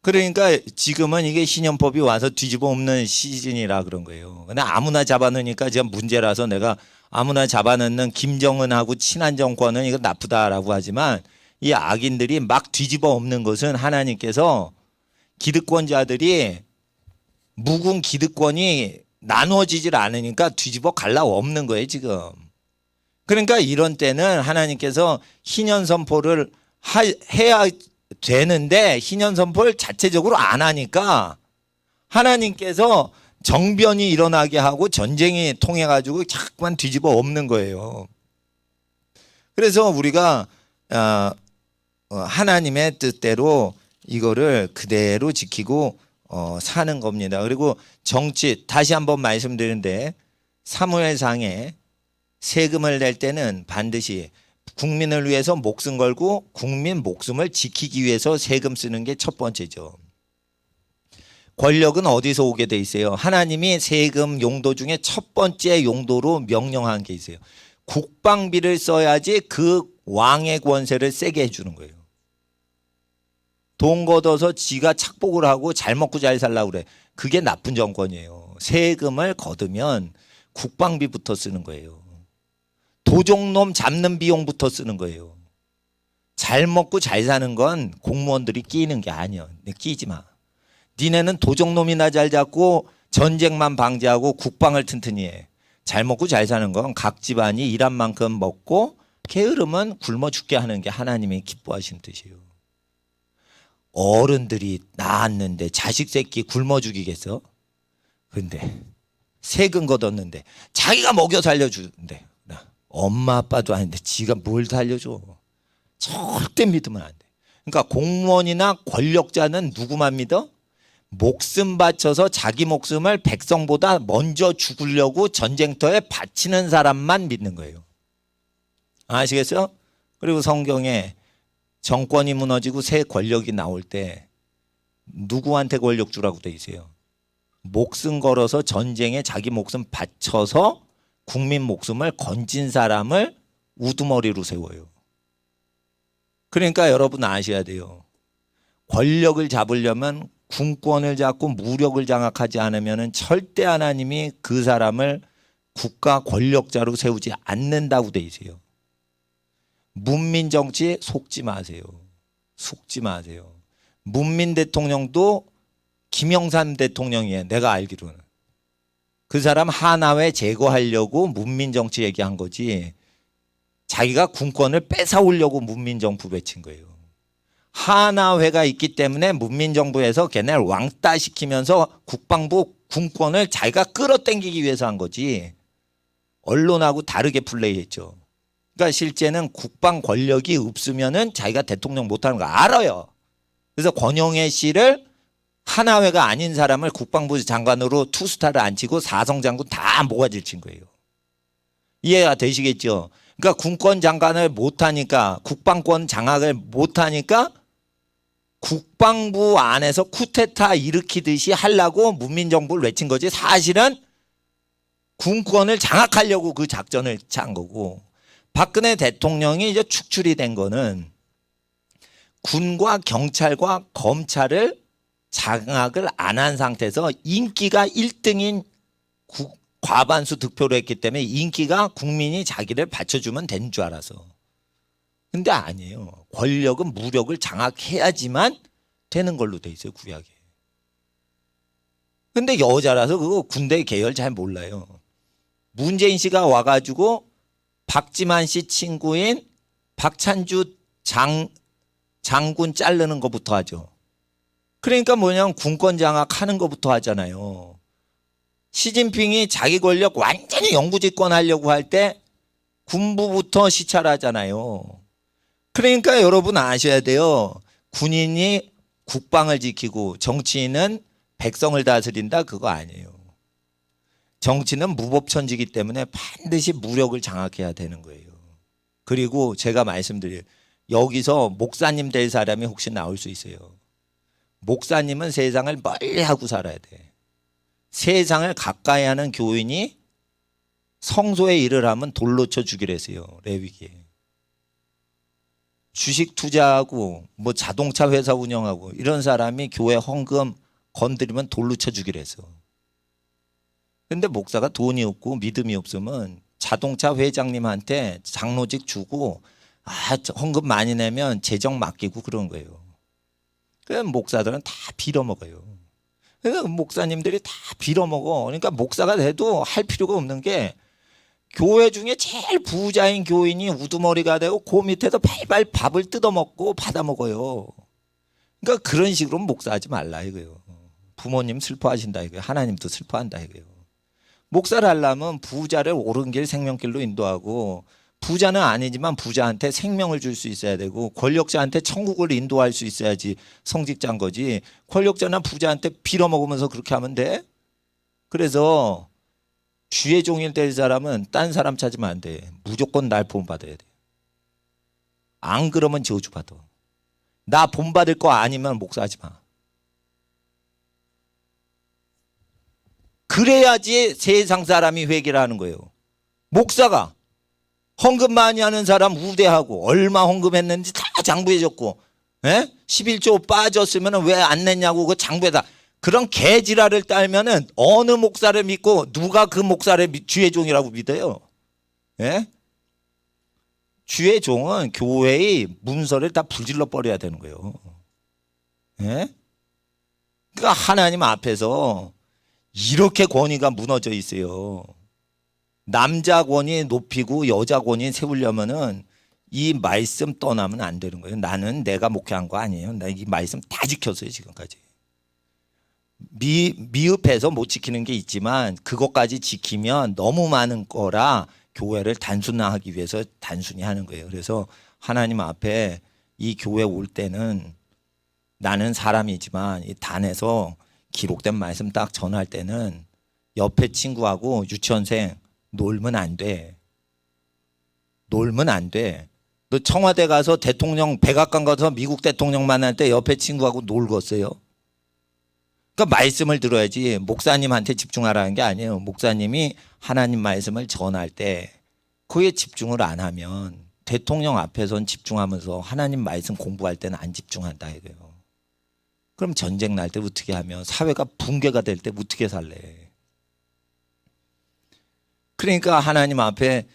그러니까 지금은 이게 신현법이 와서 뒤집어 엎는 시즌이라 그런 거예요. 근데 아무나 잡아넣으니까 지금 문제라서 내가 아무나 잡아넣는 김정은하고 친한 정권은 이거 나쁘다라고 하지만 이 악인들이 막 뒤집어 엎는 것은 하나님께서 기득권자들이 묵은 기득권이 나누어지질 않으니까 뒤집어 갈라 엎는 거예요 지금. 그러니까 이런 때는 하나님께서 희년 선포를 해야 되는데 희년 선포를 자체적으로 안 하니까 하나님께서 정변이 일어나게 하고 전쟁이 통해 가지고 자꾸만 뒤집어 엎는 거예요. 그래서 우리가 하나님의 뜻대로 이거를 그대로 지키고 사는 겁니다. 그리고 정치 다시 한번 말씀드리는데 사무엘상에 세금을 낼 때는 반드시 국민을 위해서 목숨 걸고 국민 목숨을 지키기 위해서 세금 쓰는 게 첫 번째죠. 권력은 어디서 오게 돼 있어요? 하나님이 세금 용도 중에 첫 번째 용도로 명령한 게 있어요. 국방비를 써야지 그 왕의 권세를 세게 해주는 거예요. 돈 걷어서 지가 착복을 하고 잘 먹고 잘 살라고 그래. 그게 나쁜 정권이에요. 세금을 걷으면 국방비부터 쓰는 거예요. 도적놈 잡는 비용부터 쓰는 거예요. 잘 먹고 잘 사는 건 공무원들이 끼는 게 아니야. 끼지 마. 니네는 도적놈이나 잘 잡고 전쟁만 방지하고 국방을 튼튼히 해. 잘 먹고 잘 사는 건 각 집안이 일한 만큼 먹고 게으르면 굶어 죽게 하는 게 하나님이 기뻐하시는 뜻이에요. 어른들이 낳았는데 자식 새끼 굶어 죽이겠어? 근데 세금 걷었는데 자기가 먹여 살려주는데 엄마 아빠도 아닌데 지가 뭘 살려줘? 절대 믿으면 안 돼. 그러니까 공무원이나 권력자는 누구만 믿어? 목숨 바쳐서 자기 목숨을 백성보다 먼저 죽으려고 전쟁터에 바치는 사람만 믿는 거예요. 아시겠어요? 그리고 성경에 정권이 무너지고 새 권력이 나올 때 누구한테 권력 주라고 돼 있어요? 목숨 걸어서 전쟁에 자기 목숨 바쳐서 국민 목숨을 건진 사람을 우두머리로 세워요. 그러니까 여러분 아셔야 돼요. 권력을 잡으려면 군권을 잡고 무력을 장악하지 않으면 절대 하나님이 그 사람을 국가 권력자로 세우지 않는다고 돼 있어요. 문민 정치 속지 마세요. 속지 마세요. 문민 대통령도 김영삼 대통령이에요. 내가 알기로는. 그 사람 하나회 제거하려고 문민 정치 얘기한 거지. 자기가 군권을 뺏어오려고 문민 정부 외친 거예요. 하나회가 있기 때문에 문민 정부에서 걔네를 왕따 시키면서 국방부 군권을 자기가 끌어당기기 위해서 한 거지. 언론하고 다르게 플레이했죠. 그러니까 실제는 국방 권력이 없으면은 자기가 대통령 못하는 거 알아요. 그래서 권영애 씨를 하나회가 아닌 사람을 국방부 장관으로 투스타를 안 치고 사성장군 다 모가지를 친 거예요. 이해가 되시겠죠? 그러니까 군권 장관을 못하니까 국방권 장악을 못하니까 국방부 안에서 쿠데타 일으키듯이 하려고 문민정부를 외친 거지 사실은 군권을 장악하려고 그 작전을 짠 거고 박근혜 대통령이 이제 축출이 된 거는 군과 경찰과 검찰을 장악을 안 한 상태에서 인기가 1등인 과반수 득표를 했기 때문에 인기가 국민이 자기를 받쳐주면 되는 줄 알아서. 근데 아니에요. 권력은 무력을 장악해야지만 되는 걸로 돼 있어요, 구약에. 근데 여자라서 그거 군대 계열 잘 몰라요. 문재인 씨가 와가지고 박지만 씨 친구인 박찬주 장군 자르는 것부터 하죠. 그러니까 뭐냐면 군권 장악하는 것부터 하잖아요. 시진핑이 자기 권력 완전히 영구집권 하려고 할 때 군부부터 시찰하잖아요. 그러니까 여러분 아셔야 돼요. 군인이 국방을 지키고 정치인은 백성을 다스린다, 그거 아니에요. 정치는 무법천지이기 때문에 반드시 무력을 장악해야 되는 거예요. 그리고 제가 말씀드려요. 여기서 목사님 될 사람이 혹시 나올 수 있어요. 목사님은 세상을 멀리하고 살아야 돼. 세상을 가까이 하는 교인이 성소에 일을 하면 돌로 쳐 죽이려 했어요, 레위기에. 주식 투자하고 뭐 자동차 회사 운영하고 이런 사람이 교회 헌금 건드리면 돌로 쳐 죽이려 했어. 근데 목사가 돈이 없고 믿음이 없으면 자동차 회장님한테 장로직 주고 헌금 많이 내면 재정 맡기고 그런 거예요. 그래서 목사들은 다 빌어먹어요. 그래서 목사님들이 다 빌어먹어. 그러니까 목사가 돼도 할 필요가 없는 게 교회 중에 제일 부자인 교인이 우두머리가 되고 그 밑에서 발발 밥을 뜯어먹고 받아먹어요. 그러니까 그런 식으로 목사하지 말라 이거예요. 부모님 슬퍼하신다 이거예요. 하나님도 슬퍼한다 이거예요. 목사를 하려면 부자를 옳은 길 생명길로 인도하고, 부자는 아니지만 부자한테 생명을 줄 수 있어야 되고, 권력자한테 천국을 인도할 수 있어야지 성직자인 거지. 권력자나 부자한테 빌어먹으면서 그렇게 하면 돼? 그래서 주의 종일 될 사람은 딴 사람 찾으면 안 돼. 무조건 날 본받아야 돼. 안 그러면 저주받아. 나 본받을 거 아니면 목사하지 마. 그래야지 세상 사람이 회개를 하는 거예요. 목사가 헌금 많이 하는 사람 우대하고 얼마 헌금했는지 다 장부해줬고, 11조 빠졌으면 왜 안 냈냐고 그 장부에다 그런 개지랄을 딸면은 어느 목사를 믿고 누가 그 목사를 주의 종이라고 믿어요? 주의 종은 교회의 문서를 다 불질러 버려야 되는 거예요. 그러니까 하나님 앞에서 이렇게 권위가 무너져 있어요. 남자 권위 높이고 여자 권위 세우려면은 이 말씀 떠나면 안 되는 거예요. 나는 내가 목회한 거 아니에요. 나 이 말씀 다 지켰어요, 지금까지. 미흡해서 못 지키는 게 있지만 그것까지 지키면 너무 많은 거라 교회를 단순화하기 위해서 단순히 하는 거예요. 그래서 하나님 앞에 이 교회 올 때는 나는 사람이지만 이 단에서 기록된 말씀 딱 전할 때는 옆에 친구하고 유치원생 놀면 안 돼. 놀면 안 돼. 너 청와대 가서 대통령 백악관 가서 미국 대통령 만날 때 옆에 친구하고 놀겠어요? 그러니까 말씀을 들어야지 목사님한테 집중하라는 게 아니에요. 목사님이 하나님 말씀을 전할 때 그에 집중을 안 하면 대통령 앞에선 집중하면서 하나님 말씀 공부할 때는 안 집중한다 이거예요. 그럼 전쟁 날 때 어떻게 하면, 사회가 붕괴가 될 때 어떻게 살래? 그러니까 하나님 앞에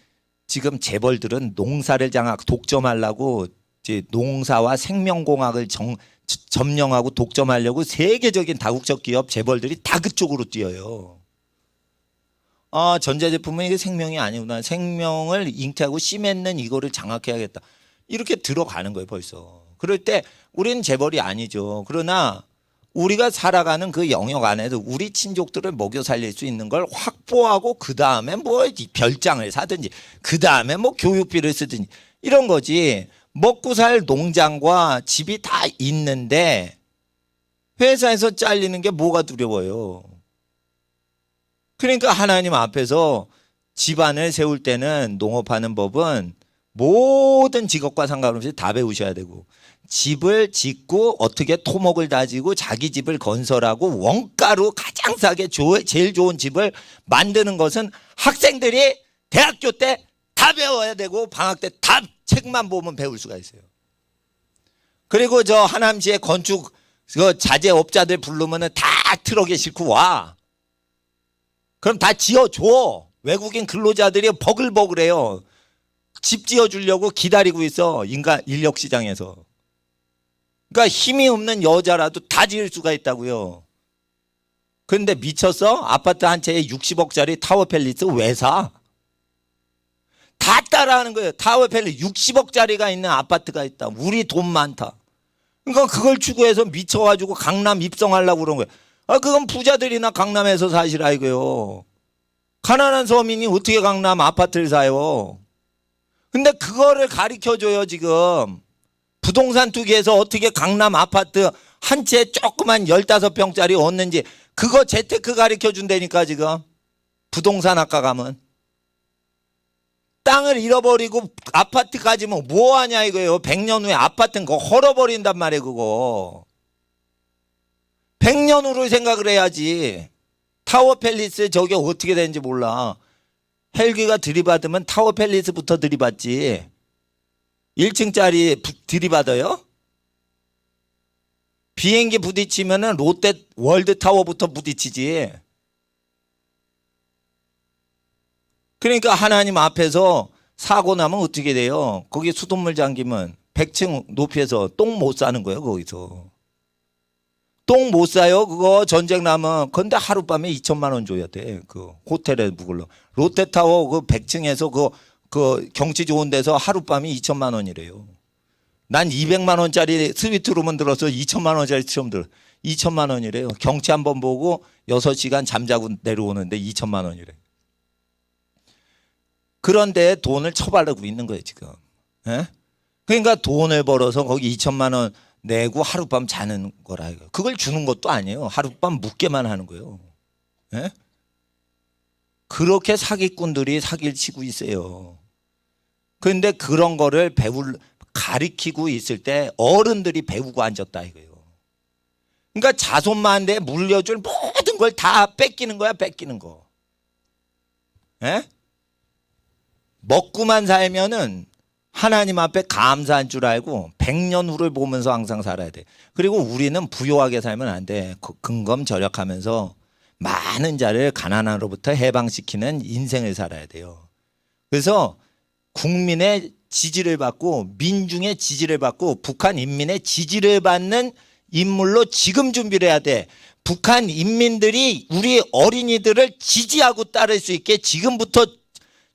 지금 재벌들은 농사를 독점하려고 이제 농사와 생명공학을 점령하고 독점하려고 세계적인 다국적 기업 재벌들이 다 그쪽으로 뛰어요. 전자제품은 이게 생명이 아니구나. 생명을 잉태하고 씨 맺는 이거를 장악해야겠다. 이렇게 들어가는 거예요, 벌써. 그럴 때 우리는 재벌이 아니죠. 그러나 우리가 살아가는 그 영역 안에서 우리 친족들을 먹여 살릴 수 있는 걸 확보하고 그 다음에 뭐 별장을 사든지 그 다음에 뭐 교육비를 쓰든지 이런 거지. 먹고 살 농장과 집이 다 있는데 회사에서 잘리는 게 뭐가 두려워요. 그러니까 하나님 앞에서 집안을 세울 때는 농업하는 법은 모든 직업과 상관없이 다 배우셔야 되고, 집을 짓고 어떻게 토목을 다지고 자기 집을 건설하고 원가로 가장 싸게 제일 좋은 집을 만드는 것은 학생들이 대학교 때 다 배워야 되고 방학 때 다 책만 보면 배울 수가 있어요. 그리고 저 하남시의 건축 자재업자들 부르면은 다 트럭에 싣고 와. 그럼 다 지어줘. 외국인 근로자들이 버글버글해요. 집 지어주려고 기다리고 있어. 인력시장에서. 그러니까 힘이 없는 여자라도 다 지을 수가 있다고요. 그런데 미쳤어? 아파트 한 채에 60억짜리 타워팰리스 왜 사? 다 따라하는 거예요. 타워팰리스 60억짜리가 있는 아파트가 있다. 우리 돈 많다. 그러니까 그걸 추구해서 미쳐가지고 강남 입성하려고 그런 거예요. 아, 그건 부자들이나 강남에서 사시라 이거요. 가난한 서민이 어떻게 강남 아파트를 사요? 근데 그거를 가르쳐줘요 지금. 부동산 투기에서 어떻게 강남 아파트 한 채 조그만 15평짜리 얻는지 그거 재테크 가르쳐준다니까 지금. 부동산 학과 가면. 땅을 잃어버리고 아파트 가지면 뭐하냐 이거예요. 100년 후에 아파트는 그거 헐어버린단 말이에요 그거. 100년 후를 생각을 해야지. 타워팰리스 저게 어떻게 되는지 몰라. 헬기가 들이받으면 타워팰리스부터 들이받지. 1층짜리 들이받아요? 비행기 부딪히면은 롯데 월드타워부터 부딪히지. 그러니까 하나님 앞에서 사고 나면 어떻게 돼요? 거기 수돗물 잠기면 100층 높이에서 똥 못 싸는 거예요 거기서. 똥 못 싸요 그거 전쟁 나면. 근데 하룻밤에 2천만 원 줘야 돼. 그 호텔에 묵을러. 롯데타워 그 100층에서 그 경치 좋은 데서 하룻밤이 2천만 원이래요. 난 200만 원짜리 스위트룸은 들어서 2천만 원짜리 처음 들어. 2천만 원이래요. 경치 한번 보고 6시간 잠자고 내려오는데 2천만 원이래. 그런데 돈을 처바르고 있는 거예요 지금. 예? 그러니까 돈을 벌어서 거기 2천만 원 내고 하룻밤 자는 거라. 그걸 주는 것도 아니에요. 하룻밤 묵게만 하는 거예요. 예? 그렇게 사기꾼들이 사기를 치고 있어요. 그런데 그런 거를 가리키고 있을 때 어른들이 배우고 앉았다 이거예요. 그러니까 자손만한테 물려줄 모든 걸 다 뺏기는 거야. 뺏기는 거. 예? 먹고만 살면은 하나님 앞에 감사한 줄 알고 100년 후를 보면서 항상 살아야 돼. 그리고 우리는 부유하게 살면 안 돼. 근검절약하면서 많은 자를 가난함으로부터 해방시키는 인생을 살아야 돼요. 그래서 국민의 지지를 받고 민중의 지지를 받고 북한 인민의 지지를 받는 인물로 지금 준비를 해야 돼. 북한 인민들이 우리 어린이들을 지지하고 따를 수 있게 지금부터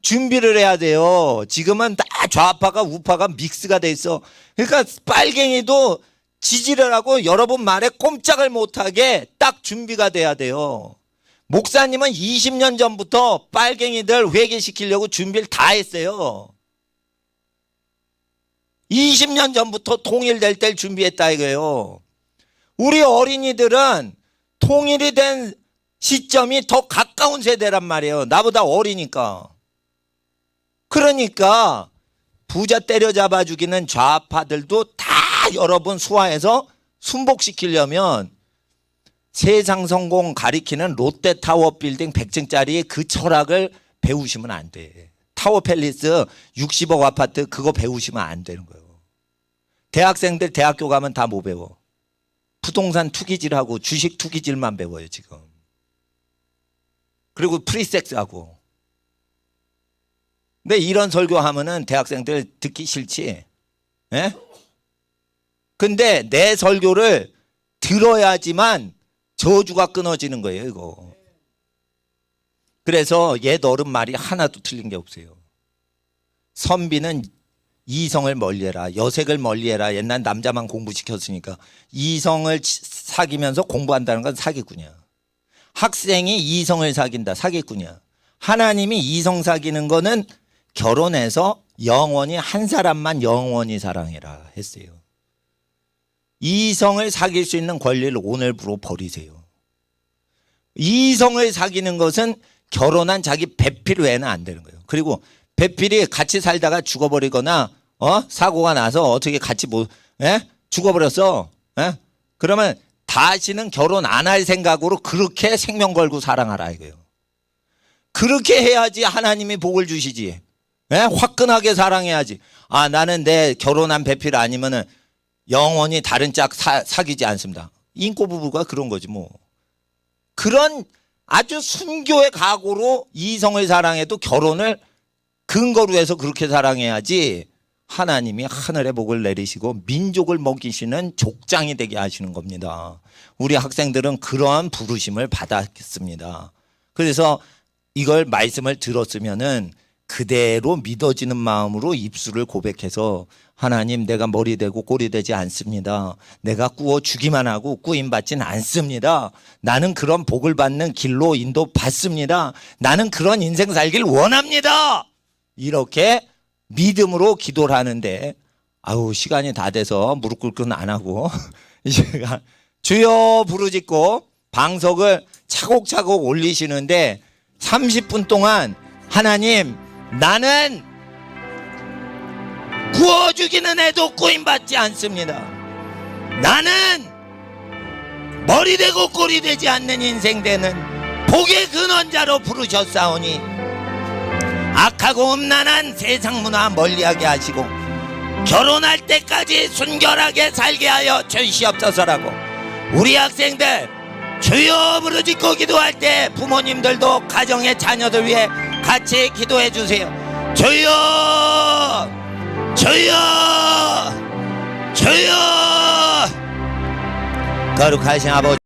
준비를 해야 돼요. 지금은 다 좌파가 우파가 믹스가 돼 있어. 그러니까 빨갱이도 지지를 하고 여러분 말에 꼼짝을 못하게 딱 준비가 돼야 돼요. 목사님은 20년 전부터 빨갱이들 회개시키려고 준비를 다 했어요. 20년 전부터 통일될 때 준비했다 이거예요. 우리 어린이들은 통일이 된 시점이 더 가까운 세대란 말이에요. 나보다 어리니까. 그러니까 부자 때려잡아 죽이는 좌파들도 다 여러분 수하에서 순복시키려면 세상 성공 가리키는 롯데타워 빌딩 100층짜리 그 철학을 배우시면 안 돼. 타워팰리스 60억 아파트 그거 배우시면 안 되는 거예요. 대학생들 대학교 가면 다 뭐 배워? 부동산 투기질하고 주식 투기질만 배워요 지금. 그리고 프리섹스하고. 근데 이런 설교하면은 대학생들 듣기 싫지. 예? 근데 내 설교를 들어야지만 저주가 끊어지는 거예요 이거. 그래서 옛 어른 말이 하나도 틀린 게 없어요. 선비는 이성을 멀리해라. 여색을 멀리해라. 옛날 남자만 공부시켰으니까. 이성을 사귀면서 공부한다는 건 사기꾼이야. 학생이 이성을 사귄다. 사기꾼이야. 하나님이 이성 사귀는 거는 결혼해서 영원히 한 사람만 영원히 사랑해라 했어요. 이성을 사귈 수 있는 권리를 오늘부로 버리세요. 이성을 사귀는 것은 결혼한 자기 배필 외에는 안 되는 거예요. 그리고 배필이 같이 살다가 죽어버리거나 사고가 나서 어떻게 같이 죽어버렸어. 그러면 다시는 결혼 안 할 생각으로 그렇게 생명 걸고 사랑하라 이거예요. 그렇게 해야지 하나님이 복을 주시지. 화끈하게 사랑해야지. 아 나는 내 결혼한 배필 아니면은 영원히 다른 짝 사귀지 않습니다. 인꼬 부부가 그런 거지 뭐. 그런 아주 순교의 각오로 이성을 사랑해도 결혼을 근거로 해서 그렇게 사랑해야지 하나님이 하늘의 복을 내리시고 민족을 먹이시는 족장이 되게 하시는 겁니다. 우리 학생들은 그러한 부르심을 받았습니다. 그래서 이걸 말씀을 들었으면은 그대로 믿어지는 마음으로 입술을 고백해서 하나님, 내가 머리 되고 꼬리 되지 않습니다. 내가 꾸어 주기만 하고 꾸임 받지는 않습니다. 나는 그런 복을 받는 길로 인도받습니다. 나는 그런 인생 살길 원합니다. 이렇게 믿음으로 기도를 하는데 아우 시간이 다 돼서 무릎 꿇고는 안 하고 제가 주여 부르짖고 방석을 차곡차곡 올리시는데 30분 동안 하나님, 나는 구워주기는 해도 꾸임받지 않습니다. 나는 머리 되고 꼬리 되지 않는 인생 되는 복의 근원자로 부르셨사오니 악하고 음란한 세상 문화 멀리하게 하시고 결혼할 때까지 순결하게 살게 하여 주시옵소서라고 우리 학생들 주여 부르짖고 기도할 때 부모님들도 가정의 자녀들 위해 같이 기도해 주세요. 주여 주여 주여 거룩하신 아버지